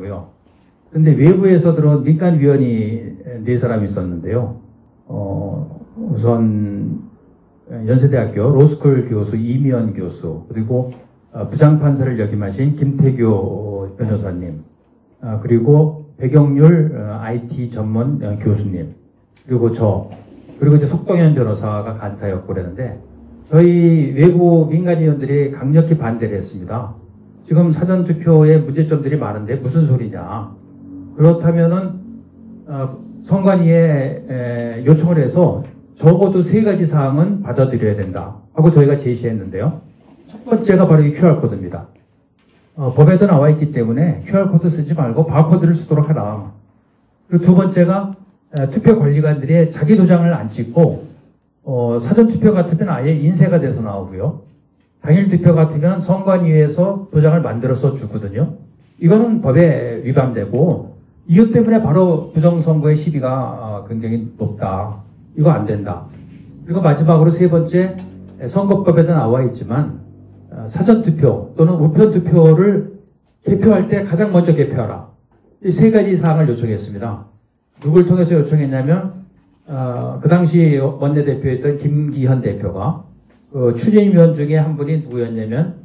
있더라고요. 그런데 외부에서 들어온 민간위원이 4사람이 있었는데요. 우선 연세대학교 로스쿨 교수 이미연 교수, 그리고 부장판사를 역임하신 김태교 변호사님, 그리고 백영률 IT 전문 교수님, 그리고 그리고 이제 속동현 변호사가 간사였고 그랬는데, 저희 외부 민간위원들이 강력히 반대를 했습니다. 지금 사전투표에 문제점들이 많은데 무슨 소리냐. 그렇다면은 선관위에 요청을 해서 적어도 3가지 사항은 받아들여야 된다 하고 저희가 제시했는데요. 첫 번째가 바로 이 QR코드입니다. 법에도 나와 있기 때문에 QR코드 쓰지 말고 바코드를 쓰도록 하라. 그리고 두 번째가 투표 관리관들이 자기 도장을 안 찍고 사전투표 같으면 아예 인쇄가 돼서 나오고요. 당일 투표 같으면 선관위에서 도장을 만들어서 주거든요. 이거는 법에 위반되고 이것 때문에 바로 부정선거의 시비가 굉장히 높다. 이거 안 된다. 그리고 마지막으로 3번째, 선거법에도 나와 있지만 사전투표 또는 우편투표를 개표할 때 가장 먼저 개표하라. 이 3가지 사항을 요청했습니다. 누굴 통해서 요청했냐면 그 당시 원내대표였던 김기현 대표가 추진위원 중에 한 분이 누구였냐면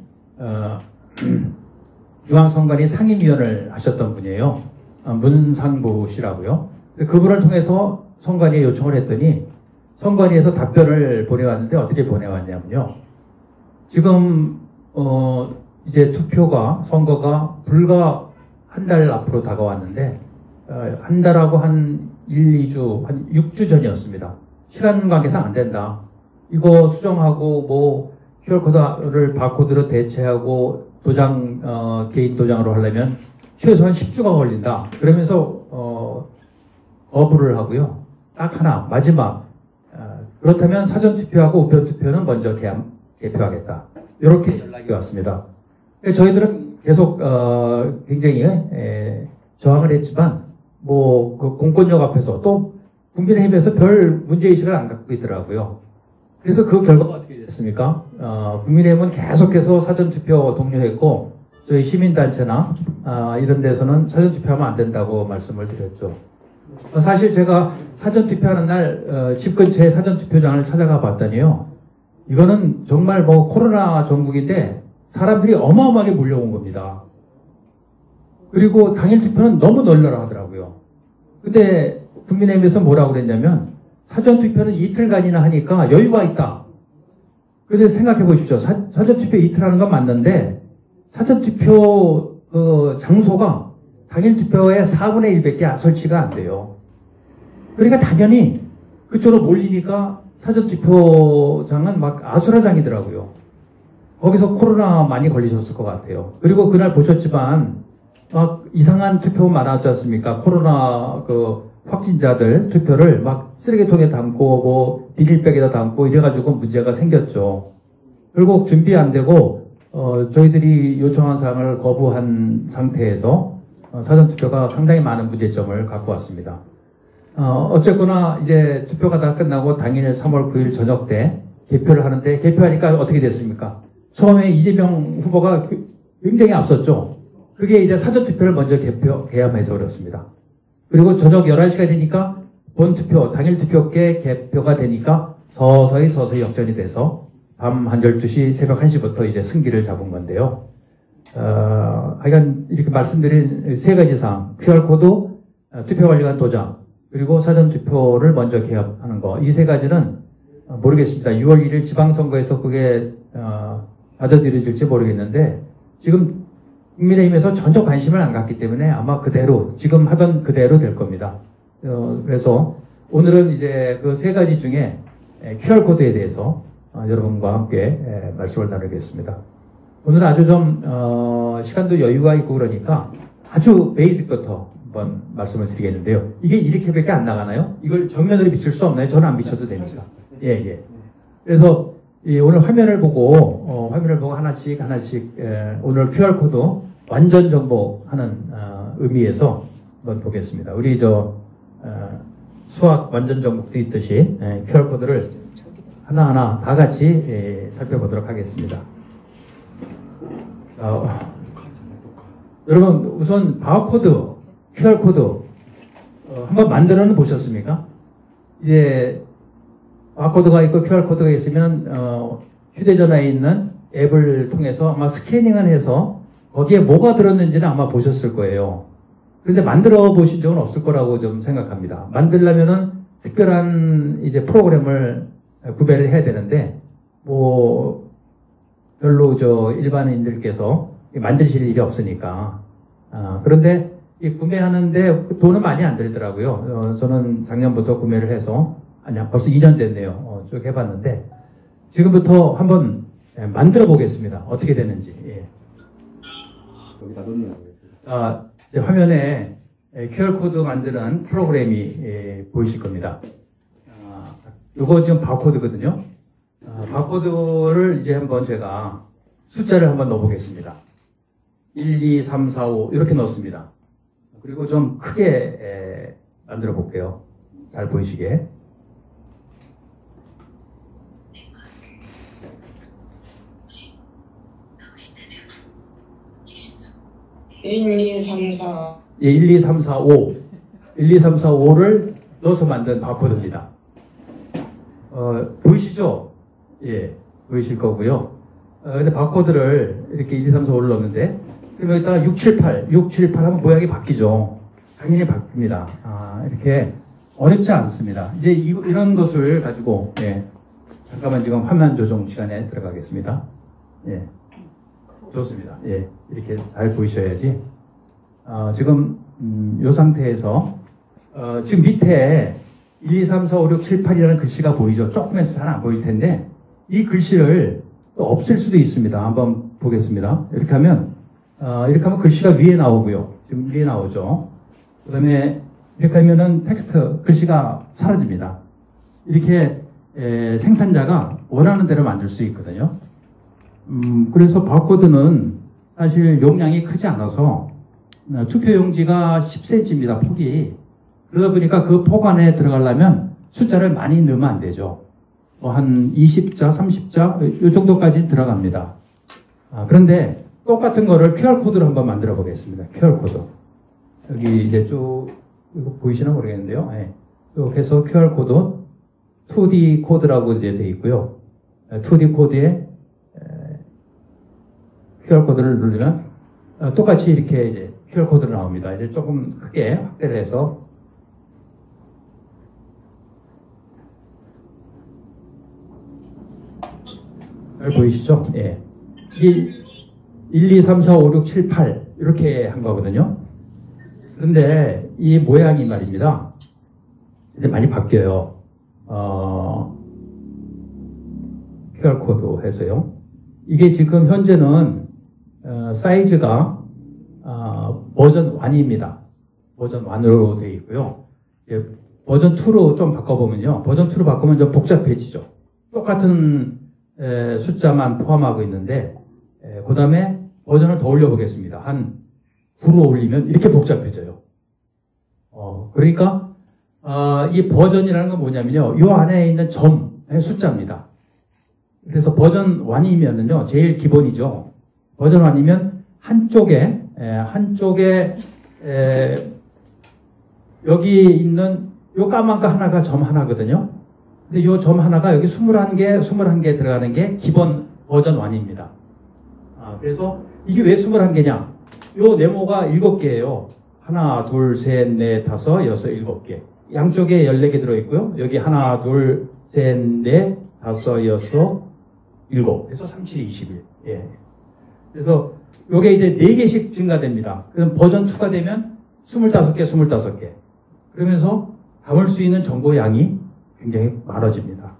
중앙선관위 상임위원을 하셨던 분이에요. 문상부 씨라고요. 그분을 통해서 선관위에 요청을 했더니 선관위에서 답변을 보내왔는데 어떻게 보내왔냐면요. 지금 이제 선거가 불과 한 달 앞으로 다가왔는데 한 달하고 한 1, 2주, 한 6주 전이었습니다. 시간 관계상 안 된다. 이거 수정하고 뭐 QR코드를 바코드로 대체하고 개인 도장으로 하려면 최소한 10주가 걸린다. 그러면서 거부를 하고요. 딱 하나, 마지막. 그렇다면 사전투표하고 우편투표는 먼저 개표하겠다. 이렇게 연락이 왔습니다. 저희들은 계속 굉장히 저항을 했지만 그 공권력 앞에서 또 국민의힘에서 별 문제의식을 안 갖고 있더라고요. 그래서 그 결과가 어떻게 됐습니까? 국민의힘은 계속해서 사전투표 독려했고 저희 시민단체나 이런 데서는 사전투표하면 안 된다고 말씀을 드렸죠. 사실 제가 사전투표하는 날 집 근처에 사전투표장을 찾아가 봤더니요. 이거는 정말 코로나 전국인데 사람들이 어마어마하게 몰려온 겁니다. 그리고 당일 투표는 너무 널널하 하더라고요. 근데 국민의힘에서 뭐라고 그랬냐면 사전투표는 이틀간이나 하니까 여유가 있다. 그런데 생각해 보십시오. 사전투표 이틀 하는 건 맞는데 사전투표 장소가 당일투표의 4분의 1밖에 설치가 안 돼요. 그러니까 당연히 그쪽으로 몰리니까 사전투표장은 막 아수라장이더라고요. 거기서 코로나 많이 걸리셨을 것 같아요. 그리고 그날 보셨지만 막 이상한 투표 많았지 않습니까? 코로나 확진자들 투표를 막 쓰레기통에 담고 비닐백에다 담고 이래가지고 문제가 생겼죠. 결국 준비 안 되고 저희들이 요청한 사항을 거부한 상태에서 사전투표가 상당히 많은 문제점을 갖고 왔습니다. 어쨌거나 이제 투표가 다 끝나고 당일 3월 9일 저녁 때 개표를 하는데 개표하니까 어떻게 됐습니까? 처음에 이재명 후보가 굉장히 앞섰죠. 그게 이제 사전투표를 먼저 개함해서 그렇습니다. 그리고 저녁 11시가 되니까 본투표, 당일 투표께 개표가 되니까 서서히 역전이 돼서 밤 한 12시, 새벽 1시부터 이제 승기를 잡은 건데요. 하여간 이렇게 말씀드린 3가지 사항, QR코드, 투표관리관 도장, 그리고 사전투표를 먼저 개합하는 거. 이 3가지는 모르겠습니다. 6월 1일 지방선거에서 그게 받아들여질지 모르겠는데 지금 국민의힘에서 전혀 관심을 안 갖기 때문에 아마 그대로, 지금 하던 그대로 될 겁니다. 그래서 오늘은 이제 그 3가지 중에 QR코드에 대해서 여러분과 함께 말씀을 나누겠습니다. 오늘은 아주 좀 시간도 여유가 있고 그러니까 아주 베이직부터 한번 말씀을 드리겠는데요. 이게 이렇게밖에 안 나가나요? 이걸 정면으로 비출 수 없나요? 저는 안 비춰도 됩니까? 예. 그래서 오늘 화면을 보고 하나씩 오늘 QR코드 완전 정복하는 의미에서 한번 보겠습니다. 우리 수학 완전 정복도 있듯이 QR코드를 하나하나 다 같이 살펴보도록 하겠습니다. 여러분 우선 바코드, QR코드 한번 만들어는 보셨습니까? 이제 바코드가 있고 QR코드가 있으면 휴대전화에 있는 앱을 통해서 아마 스캐닝을 해서 거기에 뭐가 들었는지는 아마 보셨을 거예요. 그런데 만들어 보신 적은 없을 거라고 좀 생각합니다. 만들려면은 특별한 이제 프로그램을 구매를 해야 되는데 뭐 별로 일반인들께서 만드실 일이 없으니까. 그런데 이 구매하는데 돈은 많이 안 들더라고요. 저는 작년부터 구매를 해서 벌써 2년 됐네요. 쭉 해봤는데 지금부터 한번 만들어 보겠습니다. 어떻게 되는지. 예. 여기다 넣는 이제 화면에 QR코드 만드는 프로그램이 보이실 겁니다. 이거 지금 바코드거든요. 바코드를 이제 한번 제가 숫자를 한번 넣어보겠습니다. 1, 2, 3, 4, 5 이렇게 넣습니다. 그리고 좀 크게 만들어 볼게요. 잘 보이시게. 1, 2, 3, 4. 예, 1, 2, 3, 4, 5. 1, 2, 3, 4, 5를 넣어서 만든 바코드입니다. 보이시죠? 예, 보이실 거고요. 근데 바코드를 이렇게 1, 2, 3, 4, 5를 넣었는데, 그럼 여기다가 6, 7, 8, 6, 7, 8 하면 모양이 바뀌죠. 당연히 바뀝니다. 이렇게 어렵지 않습니다. 이제 이런 것을 가지고, 예, 잠깐만 지금 화면 조정 시간에 들어가겠습니다. 예. 좋습니다. 예, 이렇게 잘 보이셔야지. 지금 이 상태에서 지금 밑에 1, 2, 3, 4, 5, 6, 7, 8이라는 글씨가 보이죠? 조금해서 잘 안 보일 텐데 이 글씨를 또 없앨 수도 있습니다. 한번 보겠습니다. 이렇게 하면 글씨가 위에 나오고요. 지금 위에 나오죠. 그 다음에 이렇게 하면은 텍스트 글씨가 사라집니다. 이렇게 생산자가 원하는 대로 만들 수 있거든요. 그래서 바코드는 사실 용량이 크지 않아서 투표용지가 10cm입니다. 폭이. 그러다 보니까 그 폭 안에 들어가려면 숫자를 많이 넣으면 안 되죠. 뭐 한 20자, 30자 이 정도까지 들어갑니다. 그런데 똑같은 거를 QR코드로 한번 만들어 보겠습니다. QR코드. 여기 이제 쭉 이거 보이시나 모르겠는데요. 네. 쭉 해서 QR코드 2D 코드라고 이제 되어 있고요. 2D 코드에 QR코드를 누르면 똑같이 이렇게 이제 QR코드로 나옵니다. 이제 조금 크게 확대를 해서 잘 보이시죠? 예. 1, 2, 3, 4, 5, 6, 7, 8 이렇게 한 거거든요. 그런데 이 모양이 말입니다. 이제 많이 바뀌어요. QR코드 해서요. 이게 지금 현재는 사이즈가 버전 1입니다. 버전 1으로 되어 있고요. 버전 2로 좀 바꿔보면요. 버전 2로 바꾸면 좀 복잡해지죠. 똑같은 숫자만 포함하고 있는데 그 다음에 버전을 더 올려보겠습니다. 한 9로 올리면 이렇게 복잡해져요. 그러니까 이 버전이라는 건 뭐냐면요. 이 안에 있는 점의 숫자입니다. 그래서 버전 1이면은요, 제일 기본이죠. 버전 1이면 한쪽에 여기 있는 요 까만 거 하나가 점 하나거든요. 근데 요 점 하나가 여기 21개 들어가는 게 기본 버전 1입니다. 그래서 이게 왜 21개냐? 요 네모가 7개예요. 하나, 둘, 셋, 넷, 다섯, 여섯, 7개. 양쪽에 14개 들어있고요. 여기 하나, 둘, 셋, 넷, 다섯, 여섯, 7. 그래서 37, 21. 예. 그래서 요게 이제 4개씩 증가됩니다. 그럼 버전 2가 되면 25개, 25개. 그러면서 담을 수 있는 정보 양이 굉장히 많아집니다.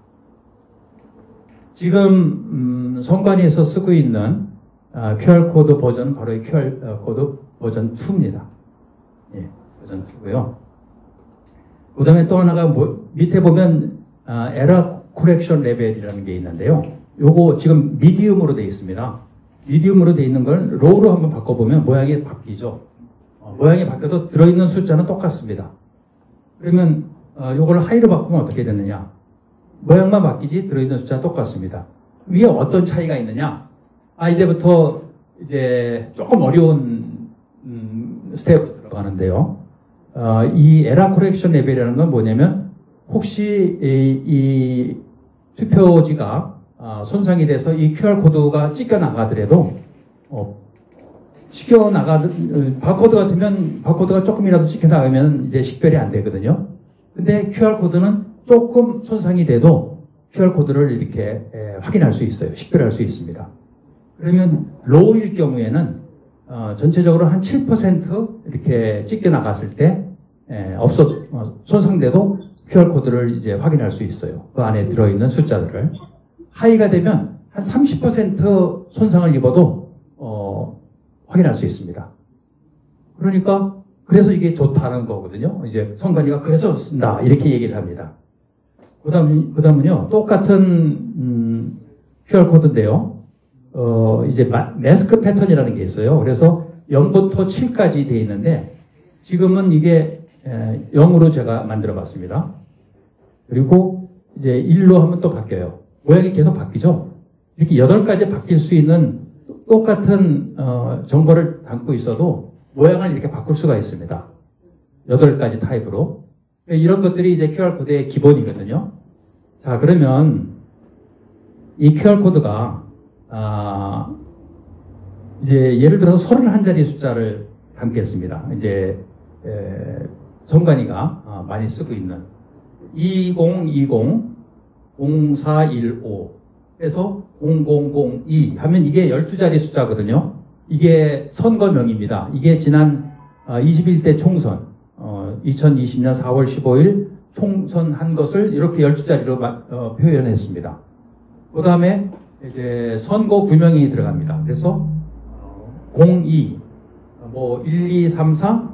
지금 선관위에서 쓰고 있는 QR코드 버전 바로 이 QR코드 버전 2입니다. 예, 버전 2고요. 그 다음에 또 하나가 밑에 보면 에러 코렉션 레벨이라는 게 있는데요. 요거 지금 미디움으로 되어 있습니다. 미디움으로 되어 있는 걸 로우로 한번 바꿔보면 모양이 바뀌죠. 모양이 바뀌어도 들어있는 숫자는 똑같습니다. 그러면 요걸 하이로 바꾸면 어떻게 되느냐? 모양만 바뀌지 들어있는 숫자는 똑같습니다. 위에 어떤 차이가 있느냐? 이제부터 이제 조금 어려운 스텝으로 들어가는데요. 이 에러 코렉션 레벨이라는 건 뭐냐면 혹시 이 투표지가 손상이 돼서 이 QR코드가 찢겨 나가더라도 바코드 같으면 바코드가 조금이라도 찍혀 나가면 이제 식별이 안 되거든요. 근데 QR코드는 조금 손상이 돼도 QR코드를 이렇게 확인할 수 있어요. 식별할 수 있습니다. 그러면 로우일 경우에는 전체적으로 한 7% 이렇게 찢겨 나갔을 때 손상돼도 QR코드를 이제 확인할 수 있어요. 그 안에 들어있는 숫자들을. 하이가 되면 한 30% 손상을 입어도 확인할 수 있습니다. 그러니까 그래서 이게 좋다는 거거든요. 이제 선관위가 그래서 쓴다 이렇게 얘기를 합니다. 그다음은요 똑같은 QR 코드인데요. 이제 마스크 패턴이라는 게 있어요. 그래서 0부터 7까지 돼 있는데 지금은 이게 0으로 제가 만들어봤습니다. 그리고 이제 1로 하면 또 바뀌어요. 모양이 계속 바뀌죠. 이렇게 8가지 바뀔 수 있는 똑같은 정보를 담고 있어도 모양을 이렇게 바꿀 수가 있습니다. 8가지 타입으로. 이런 것들이 이제 QR코드의 기본이거든요. 자, 그러면 이 QR코드가 이제 예를 들어서 31자리 숫자를 담겠습니다. 이제 선관위가 많이 쓰고 있는 2020-0415 해서 0002 하면 이게 12자리 숫자거든요. 이게 선거명입니다. 이게 지난 21대 총선 2020년 4월 15일 총선한 것을 이렇게 12자리로 표현했습니다. 그 다음에 이제 선거 구명이 들어갑니다. 그래서 02, 1, 2, 3, 4,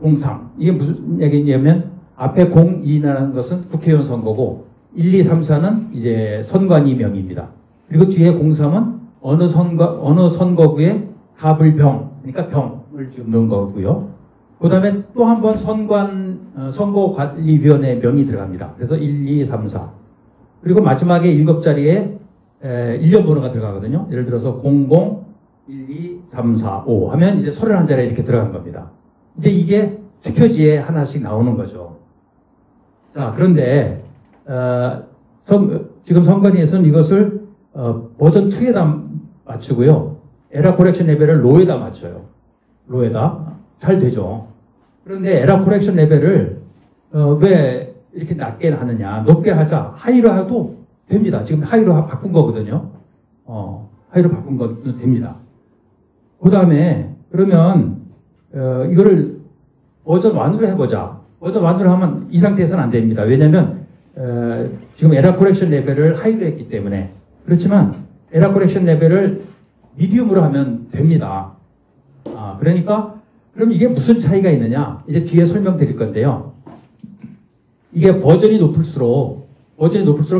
03 이게 무슨 얘기냐면 앞에 02라는 것은 국회의원 선거고 1, 2, 3, 4는 이제 선관위 명입니다. 그리고 뒤에 03은 어느 선거구의 합을병, 그러니까 병을 지금 넣은 거고요. 그 다음에 또 한 번 선거관리위원회 명이 들어갑니다. 그래서 1, 2, 3, 4. 그리고 마지막에 7자리에 일련 번호가 들어가거든요. 예를 들어서 00, 1, 2, 3, 4, 5 하면 이제 31자리에 이렇게 들어간 겁니다. 이제 이게 투표지에 하나씩 나오는 거죠. 자, 그런데 지금 선관위에서는 이것을 버전 2에다 맞추고요. 에러 코렉션 레벨을 로에다 맞춰요. 로에다. 잘 되죠. 그런데 에러 코렉션 레벨을 왜 이렇게 낮게 하느냐. 높게 하자. 하이로 해도 됩니다. 지금 하이로 바꾼 거거든요. 하이로 바꾼 것도 됩니다. 그 다음에 그러면 이거를 버전 1으로 해보자. 버전 1으로 하면 이 상태에서는 안 됩니다. 왜냐하면 지금 에러 코렉션 레벨을 하이로 했기 때문에. 그렇지만 에러 코렉션 레벨을 미디움으로 하면 됩니다. 그러니까 그럼 이게 무슨 차이가 있느냐? 이제 뒤에 설명드릴 건데요. 이게 버전이 높을수록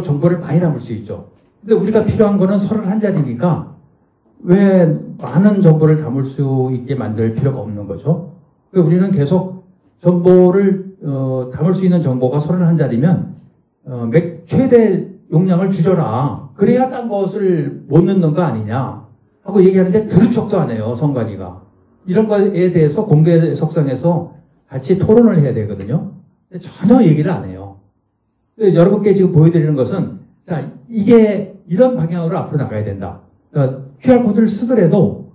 정보를 많이 담을 수 있죠. 근데 우리가 필요한 거는 31자리니까 왜 많은 정보를 담을 수 있게 만들 필요가 없는 거죠. 그러니까 우리는 계속 정보를 담을 수 있는 정보가 31자리면 최대 용량을 줄여라. 그래야 딴 것을 못 넣는 거 아니냐 하고 얘기하는데 들은 척도 안 해요. 선관위가. 이런 거에 대해서 공개 석상에서 같이 토론을 해야 되거든요. 전혀 얘기를 안 해요. 여러분께 지금 보여드리는 것은 자, 이게 이런 방향으로 앞으로 나가야 된다. 그러니까 QR코드를 쓰더라도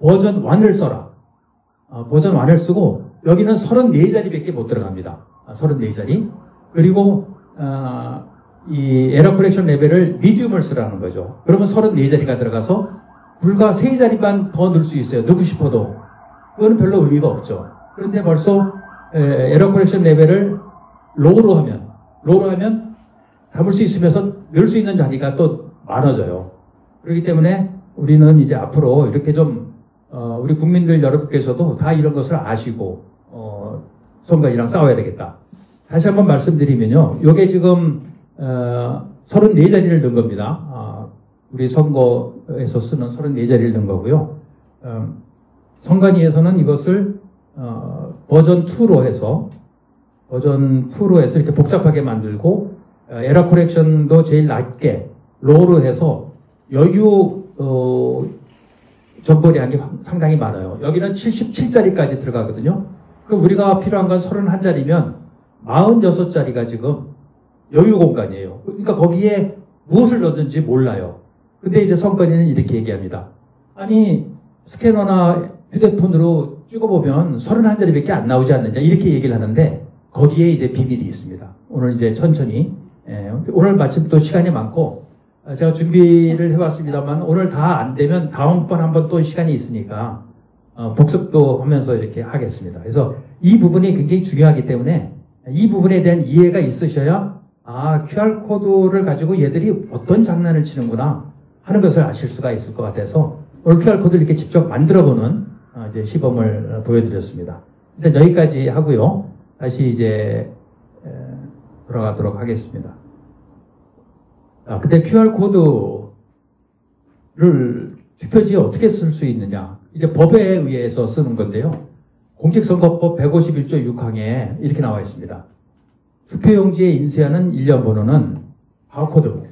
버전 1을 써라. 버전 1을 쓰고 여기는 34자리밖에 못 들어갑니다. 34자리. 그리고 이 에러 코렉션 레벨을 미디움을 쓰라는 거죠. 그러면 34자리가 들어가서 불과 3자리만 더 넣을 수 있어요. 넣고 싶어도. 그거는 별로 의미가 없죠. 그런데 벌써 에러 코렉션 레벨을 로우로 하면 담을 수 있으면서 넣을 수 있는 자리가 또 많아져요. 그렇기 때문에 우리는 이제 앞으로 이렇게 좀 우리 국민들 여러분께서도 다 이런 것을 아시고 선관위랑 싸워야 되겠다. 다시 한번 말씀드리면요. 요게 지금 34자리를 넣은 겁니다. 우리 선거에서 쓰는 34자리를 넣은 거고요. 선관위에서는 이것을 버전 2로 해서 이렇게 복잡하게 만들고 에러 코렉션도 제일 낮게 로우로 해서 여유 정보량이 상당히 많아요. 여기는 77자리까지 들어가거든요. 그럼 우리가 필요한 건 31자리면 46자리가 지금 여유 공간이에요. 그러니까 거기에 무엇을 넣든지 몰라요. 근데 이제 선관위는 이렇게 얘기합니다. 아니, 스캐너나 휴대폰으로 찍어보면 31자리밖에 안 나오지 않느냐, 이렇게 얘기를 하는데, 거기에 이제 비밀이 있습니다. 오늘 이제 천천히, 오늘 마침 또 시간이 많고, 제가 준비를 해봤습니다만, 오늘 다 안 되면 다음번 한번 또 시간이 있으니까, 복습도 하면서 이렇게 하겠습니다. 그래서 이 부분이 굉장히 중요하기 때문에, 이 부분에 대한 이해가 있으셔야, 아, QR코드를 가지고 얘들이 어떤 장난을 치는구나 하는 것을 아실 수가 있을 것 같아서 오늘 QR코드를 이렇게 직접 만들어보는 이제 시범을 보여드렸습니다. 일단 여기까지 하고요. 다시 이제 돌아가도록 하겠습니다. 근데 QR코드를 투표지에 어떻게 쓸 수 있느냐. 이제 법에 의해서 쓰는 건데요. 공직선거법 151조 6항에 이렇게 나와 있습니다. 투표용지에 인쇄하는 일련 번호는 바코드,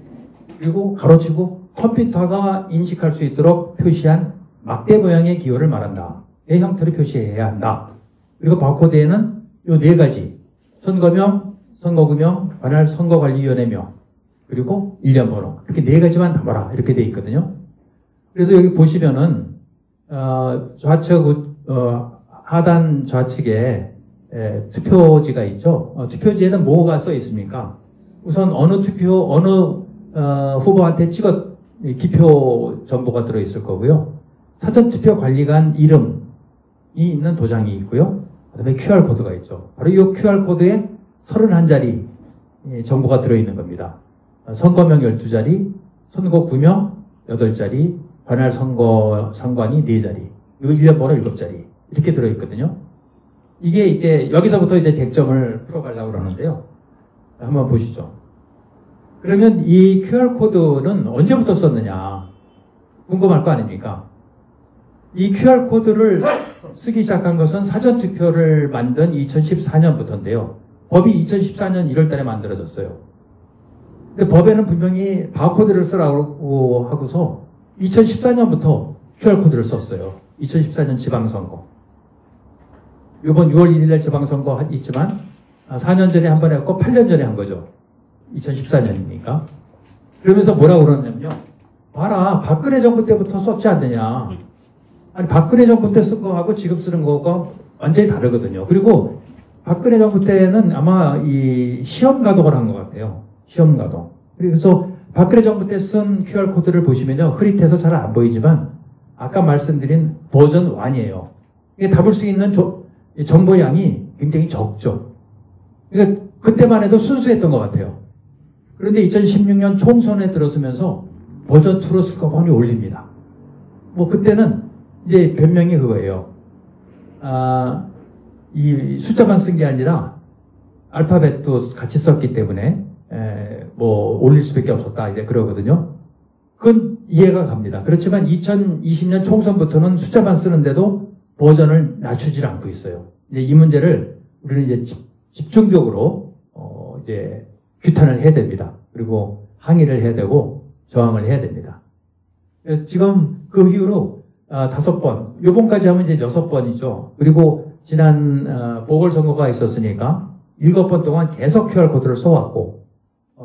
그리고 가로치고 컴퓨터가 인식할 수 있도록 표시한 막대 모양의 기호를 말한다. 이 형태로 표시해야 한다. 그리고 바코드에는 이 네 가지, 선거명, 선거구명, 관할 선거관리위원회명, 그리고 일련 번호, 이렇게 네 가지만 담아라, 이렇게 돼 있거든요. 그래서 여기 보시면은 좌측 하단 좌측에 투표지가 있죠. 투표지에는 뭐가 써 있습니까? 우선 어느 후보한테 기표 정보가 들어있을 거고요. 사전투표 관리관 이름이 있는 도장이 있고요. 그 다음에 QR코드가 있죠. 바로 이 QR코드에 31자리 정보가 들어있는 겁니다. 선거명 12자리, 선거구명 8자리, 관할 선관위 4자리, 그리고 일련번호 7자리, 이렇게 들어있거든요. 이게 이제 여기서부터 이제 쟁점을 풀어가려고 그러는데요. 한번 보시죠. 그러면 이 QR코드는 언제부터 썼느냐 궁금할 거 아닙니까? 이 QR코드를 쓰기 시작한 것은 사전투표를 만든 2014년부터인데요. 법이 2014년 1월달에 만들어졌어요. 근데 법에는 분명히 바코드를 쓰라고 하고서 2014년부터 QR코드를 썼어요. 2014년 지방선거. 이번 6월 1일날 지방선거 있지만 4년 전에 한 번 했고 8년 전에 한 거죠. 2014년이니까. 그러면서 뭐라고 그러냐면요. 봐라, 박근혜 정부 때부터 썼지 않느냐. 아니, 박근혜 정부 때 쓴 거하고 지금 쓰는 거가 완전히 다르거든요. 그리고 박근혜 정부 때는 아마 이 시험 가동을 한 것 같아요. 시험 가동. 그래서 박근혜 정부 때 쓴 QR코드를 보시면요. 흐릿해서 잘 안 보이지만 아까 말씀드린 버전 1이에요. 이게 담을 수 있는 정보량이 굉장히 적죠. 그러니까 그때만 해도 순수했던 것 같아요. 그런데 2016년 총선에 들어서면서 버전 2로 슬쩍 올립니다. 뭐 그때는 이제 변명이 그거예요. 이 숫자만 쓴 게 아니라 알파벳도 같이 썼기 때문에 뭐 올릴 수밖에 없었다 이제 그러거든요. 그건 이해가 갑니다. 그렇지만 2020년 총선부터는 숫자만 쓰는데도 버전을 낮추질 않고 있어요. 이제 이 문제를 우리는 이제 집중적으로 이제 규탄을 해야 됩니다. 그리고 항의를 해야 되고 저항을 해야 됩니다. 지금 그 이후로 5번, 요번까지 하면 이제 6번이죠. 그리고 지난 보궐선거가 있었으니까 7번 동안 계속 QR코드를 써왔고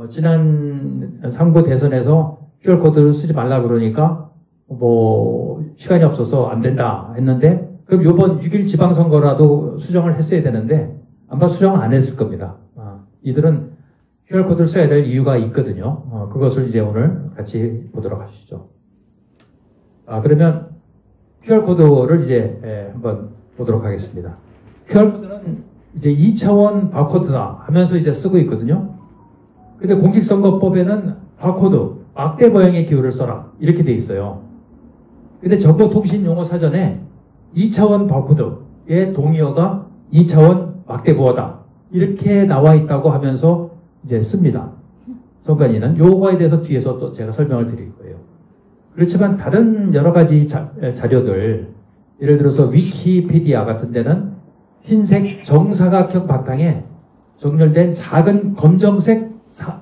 지난 3구 대선에서 QR코드를 쓰지 말라 그러니까 뭐 시간이 없어서 안 된다 했는데 그럼 요번 6일 지방선거라도 수정을 했어야 되는데 아마 수정을 안 했을 겁니다. 이들은 QR코드를 써야 될 이유가 있거든요. 그것을 이제 오늘 같이 보도록 하시죠. 그러면 QR코드를 이제 한번 보도록 하겠습니다. QR코드는 이제 2차원 바코드다 하면서 이제 쓰고 있거든요. 근데 공직선거법에는 바코드, 막대 모양의 기호를 써라. 이렇게 돼 있어요. 근데 정보통신용어사전에 2차원 바코드의 동의어가 2차원 막대 부호다. 이렇게 나와 있다고 하면서 이제 씁니다. 선관위는 요거에 대해서 뒤에서 또 제가 설명을 드릴 거예요. 그렇지만 다른 여러 가지 자료들, 예를 들어서 위키피디아 같은 데는 흰색 정사각형 바탕에 정렬된 작은 검정색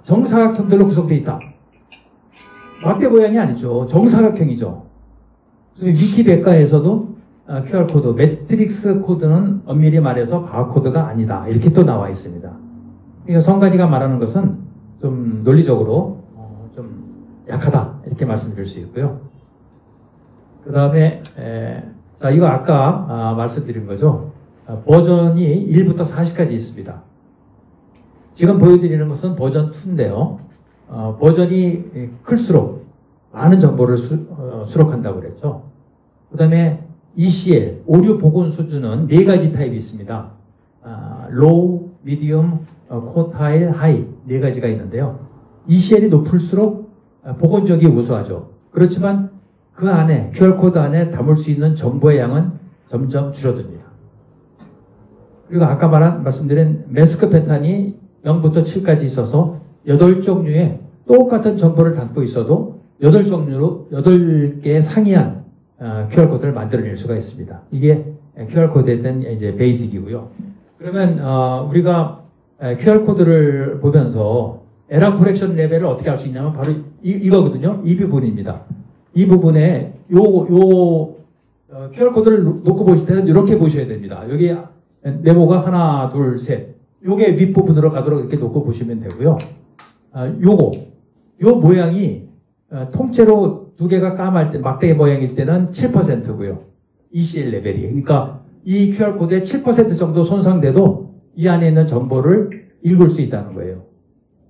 정사각형들로 구성되어 있다. 막대 모양이 아니죠. 정사각형이죠. 위키백과에서도 QR코드, 매트릭스 코드는 엄밀히 말해서 바코드가 아니다. 이렇게 또 나와 있습니다. 그러니까 성관이가 말하는 것은 좀 논리적으로 좀 약하다. 이렇게 말씀드릴 수 있고요. 그 다음에, 자, 이거 아까 말씀드린 거죠. 버전이 1부터 40까지 있습니다. 지금 보여드리는 것은 버전 2인데요. 버전이 클수록 많은 정보를 수록한다고 그랬죠. 그 다음에 ECL, 오류 복원 수준은 4가지 타입이 있습니다. Low, Medium, Quartile, High 4가지가 있는데요. ECL이 높을수록 복원력이 우수하죠. 그렇지만 그 안에, QR코드 안에 담을 수 있는 정보의 양은 점점 줄어듭니다. 그리고 아까 말씀드린 매스크 패턴이 0부터 7까지 있어서 8종류의 똑같은 정보를 담고 있어도 8개의 상이한 QR코드를 만들어낼 수가 있습니다. 이게 QR코드에 대한 이제 베이직이고요. 그러면 우리가 QR코드를 보면서 에러 코렉션 레벨을 어떻게 할 수 있냐면 바로 이거거든요. 이 부분입니다. 이 부분에 QR코드를 놓고 보실 때는 이렇게 보셔야 됩니다. 여기 네모가 하나, 둘, 셋. 요게 윗부분으로 가도록 이렇게 놓고 보시면 되고요. 요 모양이 통째로 두 개가 까말 때, 막대기 모양일 때는 7%고요. ECL 레벨이. 그러니까 이 QR코드의 7% 정도 손상돼도 이 안에 있는 정보를 읽을 수 있다는 거예요.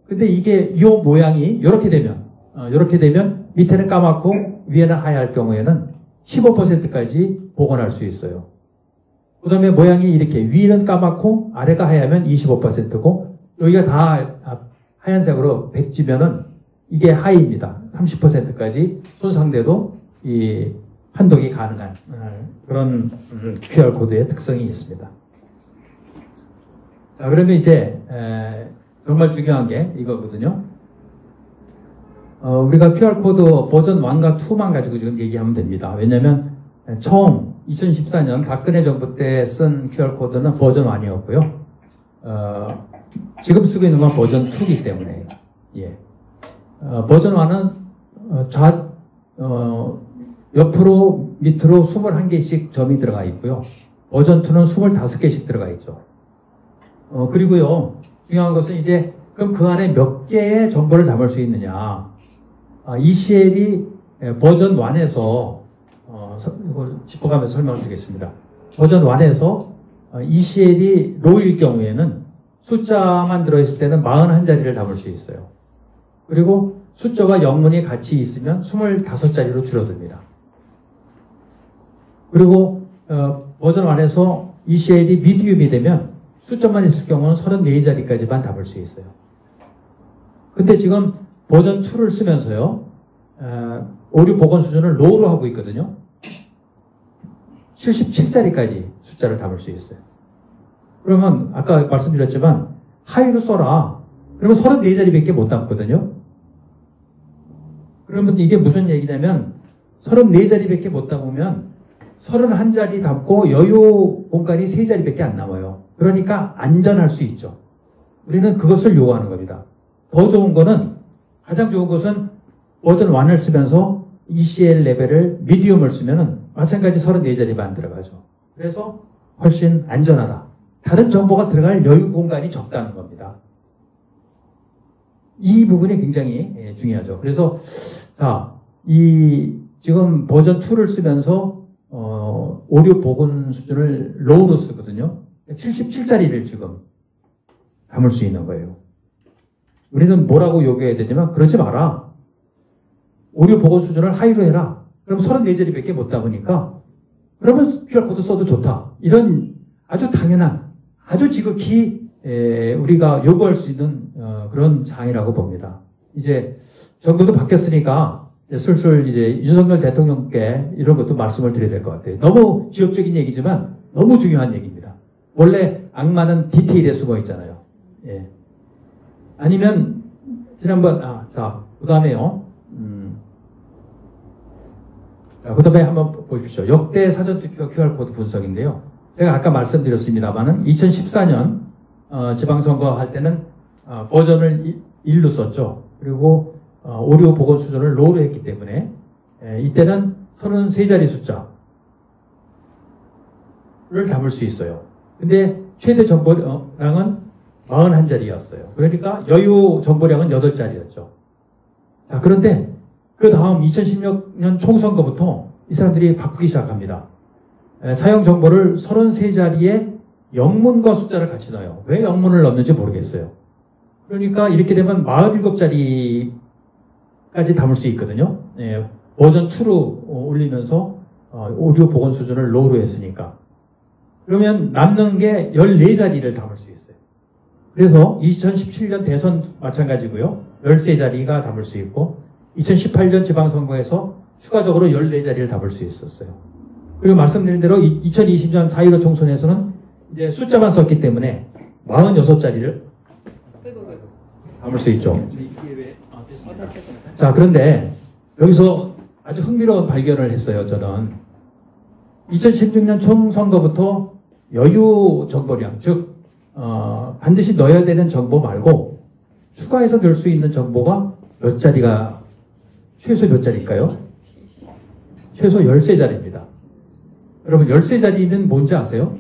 근데 이게 요 모양이 이렇게 되면 밑에는 까맣고 위에는 하얄 경우에는 15%까지 복원할 수 있어요. 그 다음에 모양이 이렇게 위는 까맣고 아래가 하얗면 25%고 여기가 다 하얀색으로 백지면은 이게 하이입니다. 30%까지 손상돼도 이 판독이 가능한 그런 QR코드의 특성이 있습니다. 자, 그러면 이제 정말 중요한 게 이거거든요. 우리가 QR코드 버전 1과 2만 가지고 지금 얘기하면 됩니다. 왜냐하면 처음 2014년 박근혜 정부 때 쓴 QR코드는 버전 1이었고요. 지금 쓰고 있는 건 버전 2이기 때문에, 예. 버전 1은 옆으로 밑으로 21개씩 점이 들어가 있고요. 버전 2는 25개씩 들어가 있죠. 그리고요, 중요한 것은 이제, 그럼 그 안에 몇 개의 정보를 담을 수 있느냐. ECL이 버전 1에서, 이걸 짚어가면서 설명을 드리겠습니다. 버전 1에서 ECL이 로우일 경우에는 숫자만 들어있을 때는 41자리를 담을 수 있어요. 그리고 숫자와 영문이 같이 있으면 25자리로 줄어듭니다. 그리고 버전 1에서 ECL이 미디움이 되면 숫자만 있을 경우는 34자리까지만 담을 수 있어요. 근데 지금 버전 2를 쓰면서요, 오류 복원 수준을 로우로 하고 있거든요. 77자리까지 숫자를 담을 수 있어요. 그러면 아까 말씀드렸지만 하이로 써라. 그러면 34자리밖에 못 담거든요. 그러면 이게 무슨 얘기냐면 34자리밖에 못 담으면 31자리 담고 여유 공간이 3자리밖에 안 남아요. 그러니까 안전할 수 있죠. 우리는 그것을 요구하는 겁니다. 더 좋은 거는, 가장 좋은 것은 버전 1을 쓰면서 ECL 레벨을 미디움을 쓰면은 마찬가지 34자리만 들어가죠. 그래서 훨씬 안전하다. 다른 정보가 들어갈 여유 공간이 적다는 겁니다. 이 부분이 굉장히 중요하죠. 그래서 자, 지금 버전 2를 쓰면서 오류 복원 수준을 로우로 쓰거든요. 77자리를 지금 담을 수 있는 거예요. 우리는 뭐라고 요구해야 되냐면, 그러지 마라. 오류 복원 수준을 하이로 해라. 그럼 34자리밖에 못 담으니까, 그러면 QR코드 써도 좋다. 이런 아주 당연한, 아주 지극히 우리가 요구할 수 있는 그런 사항이라고 봅니다. 이제 정부도 바뀌었으니까 슬슬 이제 윤석열 대통령께 이런 것도 말씀을 드려야 될 것 같아요. 너무 지역적인 얘기지만 너무 중요한 얘기입니다. 원래 악마는 디테일에 숨어 있잖아요. 예. 아니면 지난번 그 다음에요. 자, 그 다음에 한번 보십시오. 역대 사전투표 QR코드 분석인데요. 제가 아까 말씀드렸습니다만은 2014년 지방선거 할 때는 버전을 1로 썼죠. 그리고 오류 복원 수준을 로우로 했기 때문에 이때는 33자리 숫자를 담을 수 있어요. 근데 최대 정보량은 41자리였어요. 그러니까 여유 정보량은 8자리였죠. 자, 그런데 그 다음 2016년 총선거부터 이 사람들이 바꾸기 시작합니다. 사용 정보를 33자리에 영문과 숫자를 같이 넣어요. 왜 영문을 넣는지 모르겠어요. 그러니까 이렇게 되면 47자리까지 담을 수 있거든요. 예, 버전 2로 올리면서 오디오 복원 수준을 로우로 했으니까. 그러면 남는 게 14자리를 담을 수 있어요. 그래서 2017년 대선 마찬가지고요. 13자리가 담을 수 있고 2018년 지방선거에서 추가적으로 14자리를 담을 수 있었어요. 그리고 말씀드린 대로 2020년 4.15 총선에서는 이제 숫자만 썼기 때문에 46자리를 담을 수 있죠. 자, 그런데 여기서 아주 흥미로운 발견을 했어요, 저는. 2016년 총선거부터 여유 정보량, 즉 반드시 넣어야 되는 정보 말고 추가해서 넣을 수 있는 정보가 몇 자리가, 최소 몇 자리일까요? 최소 13자리입니다. 여러분, 13자리는 뭔지 아세요?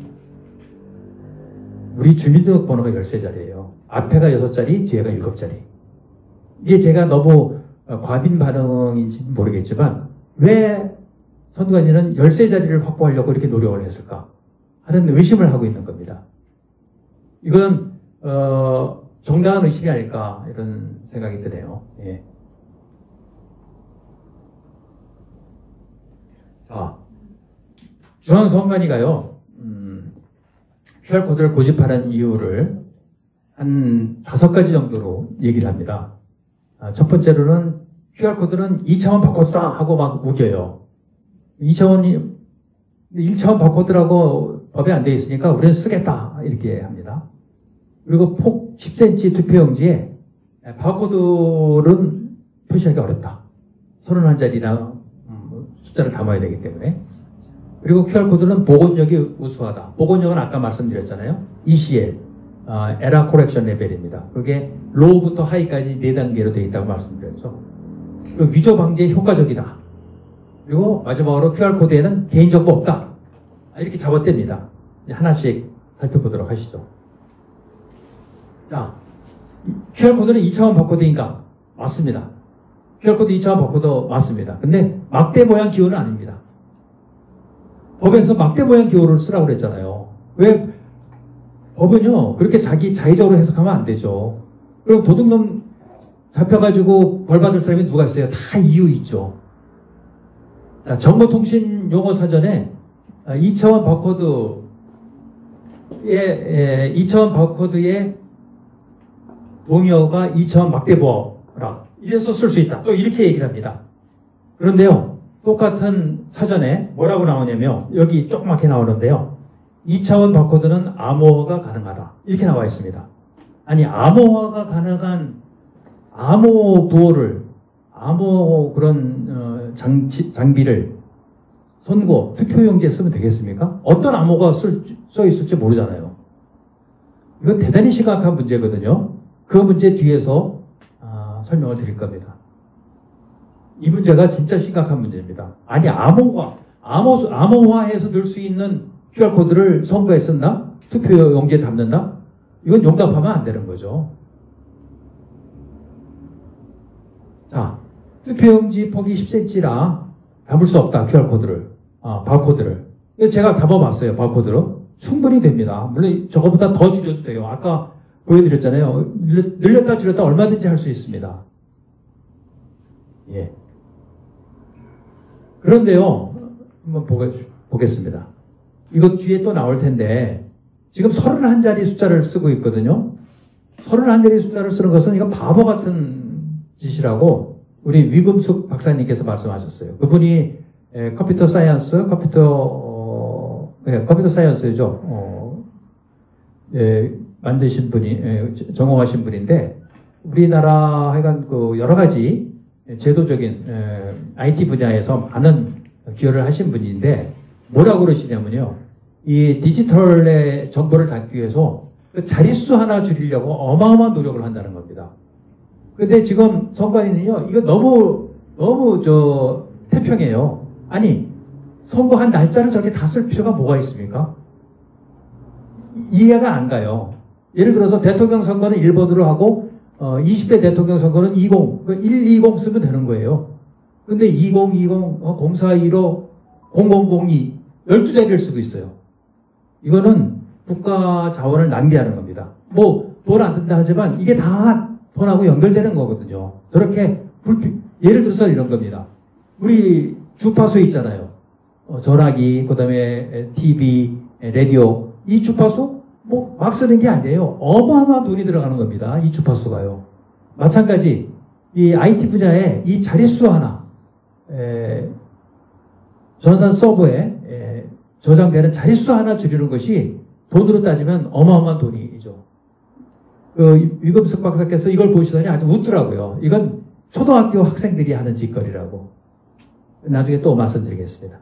우리 주민등록번호가 13자리예요. 앞에가 6자리, 뒤에가 7자리. 이게 제가 너무 과민 반응인지는 모르겠지만 왜 선관위는 13자리를 확보하려고 이렇게 노력을 했을까 하는 의심을 하고 있는 겁니다. 이건 정당한 의심이 아닐까 이런 생각이 드네요. 예. 자, 중앙선관위가요 QR코드를 고집하는 이유를 한 5가지 정도로 얘기를 합니다. 첫 번째로는 QR코드는 2차원 바코드다 하고 막 우겨요. 1차원 바코드라고 법에 안 되어 있으니까 우리는 쓰겠다 이렇게 합니다. 그리고 폭 10cm 투표용지에 바코드는 표시하기 어렵다. 31자리나 숫자를 담아야 되기 때문에. 그리고 QR코드는 복원력이 우수하다. 복원력은 아까 말씀드렸잖아요. ECL, 에러 코렉션 레벨입니다. 그게 로우부터 하이까지 4단계로 되어 있다고 말씀드렸죠. 그리고 위조 방지에 효과적이다. 그리고 마지막으로 QR코드에는 개인정보 없다. 이렇게 잡아뗍니다. 하나씩 살펴보도록 하시죠. 자, QR코드는 2차원 바코드인가? 맞습니다. QR코드 2차원 바코드 맞습니다. 근데 막대 모양 기호는 아닙니다. 법에서 막대 모양 기호를 쓰라고 그랬잖아요. 왜? 법은요, 그렇게 자의적으로 해석하면 안 되죠. 그럼 도둑놈 잡혀가지고 벌 받을 사람이 누가 있어요? 다 이유 있죠. 자, 정보통신 용어 사전에 2차원 바코드의 동의어가 2차원 막대보어라. 이래서 쓸 수 있다. 또 이렇게 얘기를 합니다. 그런데요, 똑같은 사전에 뭐라고 나오냐면, 여기 조그맣게 나오는데요. 2차원 바코드는 암호화가 가능하다. 이렇게 나와 있습니다. 아니, 암호화가 가능한 암호 부호를, 암호 그런 장비를 선고, 투표용지에 쓰면 되겠습니까? 어떤 암호가 써 있을지 모르잖아요. 이건 대단히 심각한 문제거든요. 그 문제 뒤에서 설명을 드릴 겁니다. 이 문제가 진짜 심각한 문제입니다. 아니, 암호화해서 넣을 수 있는 QR코드를 선거에 쓴다? 투표용지에 담는다? 이건 용납하면 안 되는 거죠. 자, 투표용지 폭이 10cm라 담을 수 없다, QR코드를. 바코드를. 제가 담아봤어요, 바코드로. 충분히 됩니다. 물론 저거보다 더 줄여도 돼요. 아까 보여드렸잖아요. 늘렸다 줄였다 얼마든지 할 수 있습니다. 예. 그런데요, 한번 보겠습니다. 이거 뒤에 또 나올 텐데, 지금 31자리 숫자를 쓰고 있거든요. 31자리 숫자를 쓰는 것은 이건 바보 같은 짓이라고 우리 위금숙 박사님께서 말씀하셨어요. 그분이 컴퓨터 사이언스, 컴퓨터 사이언스죠. 만드신 분이, 전공하신 분인데, 우리나라 하여간 그 여러 가지 제도적인 IT 분야에서 많은 기여를 하신 분인데, 뭐라고 그러시냐면요. 이 디지털의 정보를 담기 위해서 그 자릿수 하나 줄이려고 어마어마한 노력을 한다는 겁니다. 근데 지금 선관위는요, 이거 너무 태평해요. 아니, 선거한 날짜를 저렇게 다 쓸 필요가 뭐가 있습니까? 이해가 안 가요. 예를 들어서 대통령 선거는 1번으로 하고 20대 대통령 선거는 20, 120 쓰면 되는 거예요. 근데 2020, 0415, 0002 12자리를 쓰고 있어요. 이거는 국가 자원을 낭비하는 겁니다. 뭐 돈 안 든다 하지만 이게 다 돈하고 연결되는 거거든요. 저렇게 예를 들어서 이런 겁니다. 우리 주파수 있잖아요. 전화기, 그 다음에 TV, 라디오. 이 주파수 뭐 막 쓰는 게 아니에요. 어마어마한 돈이 들어가는 겁니다. 이 주파수가요. 마찬가지 이 IT 분야에 이 자릿수 하나 전산 서버에 저장되는 자릿수 하나 줄이는 것이 돈으로 따지면 어마어마한 돈이죠. 위금숙 박사께서 이걸 보시더니 아주 웃더라고요. 이건 초등학교 학생들이 하는 짓거리라고. 나중에 또 말씀드리겠습니다.